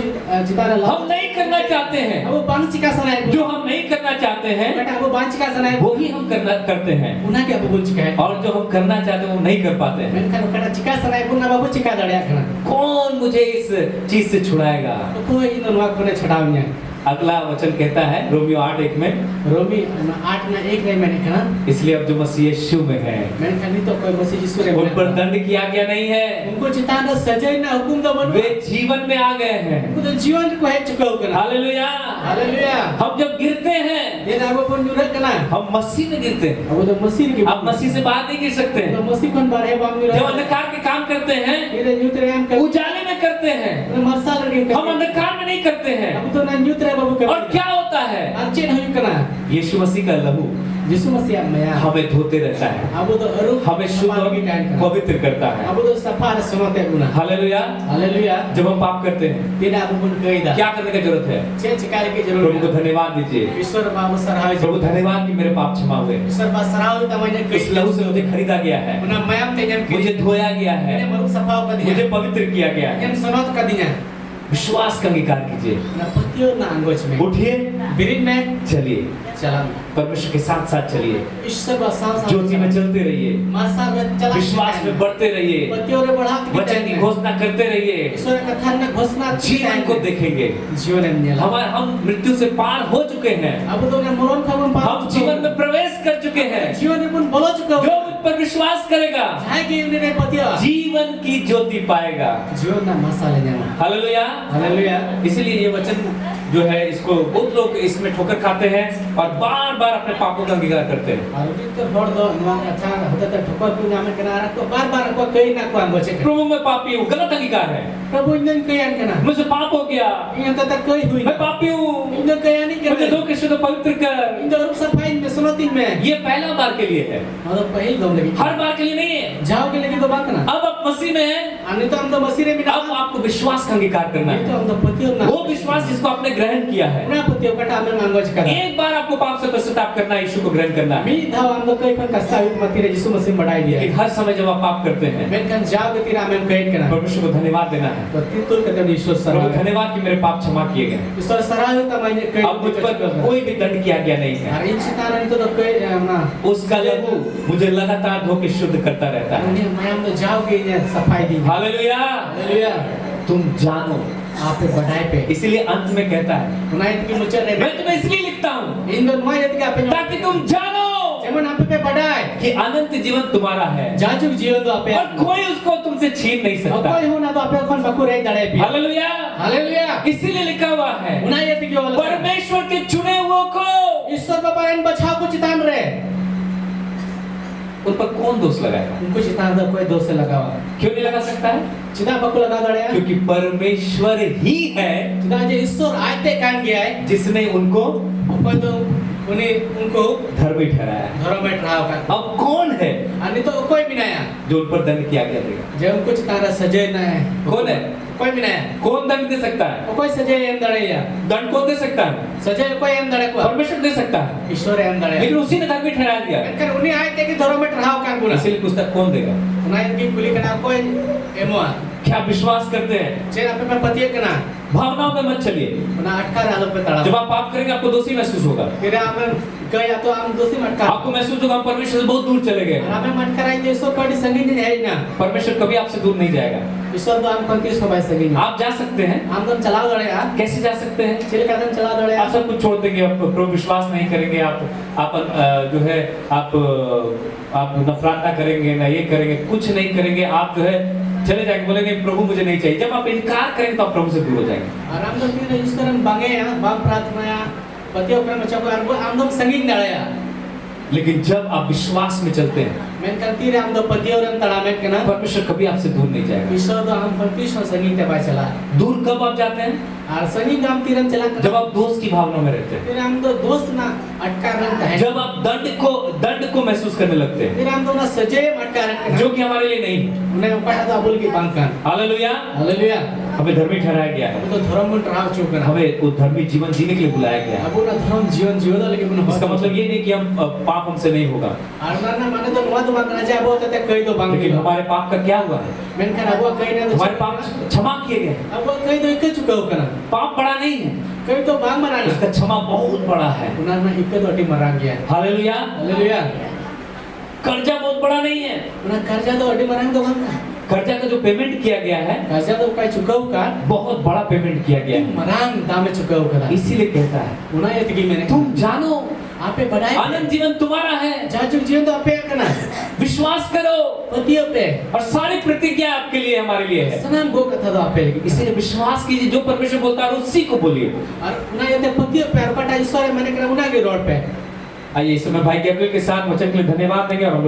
citara lah. हम नहीं करना चाहते हैं, Abu bang cika sanai. जो हम नहीं करना चाहते हैं Kata abu bang cika sanai. वो ही हम करते हैं, Una ke abu pun cika. और जो हम करना चाहते हैं वो नहीं कर पाते हैं। Mainkan kata cika sanai pun abu cika daria kana. कौन मुझे इस चीज से छुड़ाएगा? Koi ino nuak kone chadawnya. अगला वचन कहता है रोमियो 8:1 में, Romi 8:1 में मैंने कहा इसलिए अब जो मसीह यीशु में है मैंने कहा नहीं तो कोई मसीह यीशु रे उन पर दंड किया गया नहीं है, उनको चिताना सजाई ना हुकुम दा बनो वे जीवन में आ गए हैं। उनको तो जीवन को है चुका हो कना हालेलुया। हालेलुया हम जब गिरते हैं ये ना वो पन जुरत कना हम मसीह में गिरते हैं, अब तो मसीह की आप मसीह से बाहर नहीं गिर सकते तो हैं। मसीह कौन बारे बाम जुरत जब अंधकार के काम करते हैं ये न्यूत्र हम कर उजाले में करते हैं, मरसाल रे हम अंधकार में नहीं करते हैं। अब तो ना न्यूत्र बाबू कर और क्या होता है? अच्छे नहीं कना यीशु मसीह का लहू यीशु मसीह में हमें धोते रहता है, अब तो अरु हमें शुद्ध और पवित्र करता है। अब तो सफा सुनते गुना हालेलुया। हालेलुया जब हम पाप करते हैं तेरा अब पुन कईदा क्या करने की जरूरत है? छे चिकारे की प्रभु जरूरत को धन्यवाद दीजिए। ईश्वर बाबू सराय प्रभु धन्यवाद कि मेरे पाप क्षमा हुए। ईश्वर बा सराय तमने इस लहू से मुझे खरीदा गया है, उना मयम तेजन के मुझे धोया गया है, ने मरु सफाव कर मुझे दिया पवित्र किया गया है। हम सनत कर दिया विश्वास का अंगीकार कीजिए, ना पतियो ना अंगोच में उठिए, बिरिन में चलिए, चला परमेश्वर के साथ साथ चलिए, ईश्वर बा साथ ज्योति में चलते रहिए, मासा में चला विश्वास में बढ़ते रहिए, पतियो रे बढ़ा वचन की घोषणा करते रहिए, ईश्वर कथा ने घोषणा जीवन को देखेंगे। जीवन में हम मृत्यु से पार हो चुके हैं, अब तो ने मरण खबम पा हम जीवन में प्रवेश कर चुके हैं। जीवन में पुन बोलो चुका जो मुझ पर विश्वास करेगा है कि ने पतियो जीवन की ज्योति पाएगा। जीवन ना मसा ले जाना हालेलुया। हालेलुया इसलिए ये वचन जो है इसको बहुत लोग इसमें ठोकर खाते हैं और बार बार अपने पापों का अंगीकार करते हैं। और तो हर दो नवा अच्छा होता था ठोकर को नाम केना तो बार-बार को कई ना को अंगोचे प्रभु मैं पापी हूँ, गलत अंगीकार है। प्रभु इंजन कई अन केना मुझसे पाप हो गया, इन तक कई हुई मैं पापी हूँ, इंजन कई नहीं मुझे करते धो के शुद्ध पवित्र कर। इंजन रूप सफाई में सुनती में ये पहला बार के लिए है, और पहल दम लगी हर बार के लिए नहीं है। जाओ के लगी तो बात ना अब आप मसीह में हैं, अन्य तो हम तो मसीह रे बिना अब आपको विश्वास का अंगीकार करना नहीं तो है। हम तो पतियो ना वो विश्वास जिसको आपने ग्रहण किया है, ना पतियो कटा में अंगोच कर एक बार आपको पाप से पश्चाताप करना है, यीशु को ग्रहण करना है। मी धाव हम तो कई फन कष्टावित मती रे यीशु मसीह बढ़ाई दिया लेकिन हर समय जब आप पाप करते हैं मैं कन जाओ के तेरा में कई करना परमेश्वर को धन्यवाद देना है। तो तितुल कहते ईश्वर प्रभु सराय धन्यवाद कि मेरे पाप क्षमा किए गए, ईश्वर सराय होता मैंने कई अब मुझ पर कोई भी दंड किया गया नहीं है। अरे इन सितारे तो कई ना उसका लहू मुझे लगातार धो के शुद्ध करता रहता है। उन्हें मैं हम तो जाओ के इन्हें सफाई दी हालेलुया। हालेलुया तुम जानो, आप पे बढ़ाए पे इसीलिए अंत में कहता है उनाइत की मुचर रे मैं तुम्हें इसलिए लिखता हूँ इन दोनों मायत के आप ताकि तुम जानो जेमन आप पे बढ़ाए कि अनंत जीवन तुम्हारा है जाजुक जीवन तो आप और कोई उसको तुमसे छीन नहीं और सकता। कोई हो ना तो आप कौन बकु रे दड़े पे हालेलुया। हालेलुया इसीलिए लिखा हुआ है उनाइत की वाला परमेश्वर के चुने हुओं को ईश्वर बाबा इन बचाव को चितान रे उन पर कौन दोष लगाएगा? उनको चितान तो कोई दोष से लगा हुआ क्यों नहीं लगा सकता है? चिता बकु लगा दड़े क्योंकि परमेश्वर ही है चिता जे ईश्वर आते कान गया है जिसने उनको कोई तो उन्हें उनको धर्मी ठहराया। धर्म में ठहराव का अब कौन है अन्य तो कोई भी नहीं है जो उन पर दंड किया गया देगा? जब कुछ तारा सजे ना है कौन है? कोई भी नहीं है कौन दंड दे सकता है? कोई सजे एम दड़ैया दंड कौन दे सकता है? सजे कोई एम दड़े को परमेश्वर दे सकता है, ईश्वर एम दड़े लेकिन उसी ने धर्मी ठहरा दिया। लेकिन उन्हें आए थे कि धर्म में ठहराव का गुना इसीलिए पुस्तक कौन देगा? उन्हें की कुली कना कोई एमो क्या विश्वास करते हैं? चेन आप पे पतिए कना भावनाओं में मत चलिए। उन्हें अटका आलो पे तड़ा जब आप पाप करेंगे आपको दोषी महसूस होगा, फिर आप गया तो हम दोषी मटका आपको महसूस होगा हम परमेश्वर से बहुत दूर चले गए। हमें मटका राई ईश्वर कड़ी संगी नहीं है ना परमेश्वर कभी आपसे दूर नहीं जाएगा, ईश्वर तो हम कंतीस हो भाई संगी आप जा सकते हैं। हम तो चलाओ दड़े यार कैसे जा सकते हैं? चिल कदम चला दड़े आप सब कुछ छोड़ देंगे, आप प्रभु विश्वास नहीं करेंगे, आप जो है आप नफरत ना करेंगे, ना ये करेंगे, कुछ नहीं करेंगे, आप जो है चले जाएंगे, बोलेंगे प्रभु मुझे नहीं चाहिए। जब आप इनकार करेंगे तो आप प्रभु से दूर हो जाएंगे। आराम तो फिर ईश्वर हम बांगे या बाप प्रार्थना या पतियों पर में चको यार हम तो संगीत दड़े या लेकिन जब आप विश्वास में चलते हैं मैं करती रे हम तो पतियों रन तड़ा में के ना परमेश्वर कभी आपसे दूर नहीं जाएगा। ईश्वर तो हम कंतीस हो संगीत पे चला दूर कब आप जाते हैं? और सनी गाम तीरम चला कर जब आप दोस्त की भावना में रहते हैं, फिर हम तो दोस्त ना अटका रखता है, जब आप दंड को महसूस करने लगते हैं फिर हम तो ना सजे अटका रखते जो कि हमारे लिए नहीं है। उन्हें पढ़ा था बोल के बांधकर हालेलुया। हालेलुया। हमें धर्मी ठहराया गया है, अब तो धर्म में ट्राव चुका है, हमें वो धर्मी जीवन जीने के लिए बुलाया गया है। अब ना धर्म जीवन जीवन लेकिन इसका मतलब ये नहीं कि हम पाप हमसे नहीं होगा, और ना माने तो मत बांध राजा बहुत है कई तो बांध लेकिन हमारे पाप का क्या हुआ है? मैंने कहा अब कई ना तो हमारे पाप क्षमा किए गए। अब कई तो एक चुका हो करा, पाप बड़ा नहीं है, कई तो बांग मरा इसका क्षमा बहुत बड़ा है। उन्होंने ना एक तो अटी मरा गया। हालेलुया। हालेलुया। कर्जा बहुत बड़ा नहीं है, उन्हें कर्जा तो अटी मरा तो हम कर्जा का जो पेमेंट किया गया है, कर्जा तो कई चुका हो का बहुत बड़ा पेमेंट किया गया है। मरांग दाम चुका हो करा, इसीलिए कहता है उन्हें ये तकी मैंने तुम जानो आपे बढ़ाए आनंद जीवन तुम्हारा है, जाजुक जीवन तो आपे करना विश्वास करो पतियों पे, और सारी प्रतिज्ञा आपके लिए हमारे लिए है। सनाम गो कथा तो आपे इसलिए विश्वास कीजिए, जो परमेश्वर बोलता है उसी को बोलिए। और उन्हें ये पतियों पे और पटा ईश्वर मैंने करा उन्हें के रोड पे। आइए इस समय भाई गैब्रियल के साथ वचन के लिए धन्यवाद देंगे और हम लोग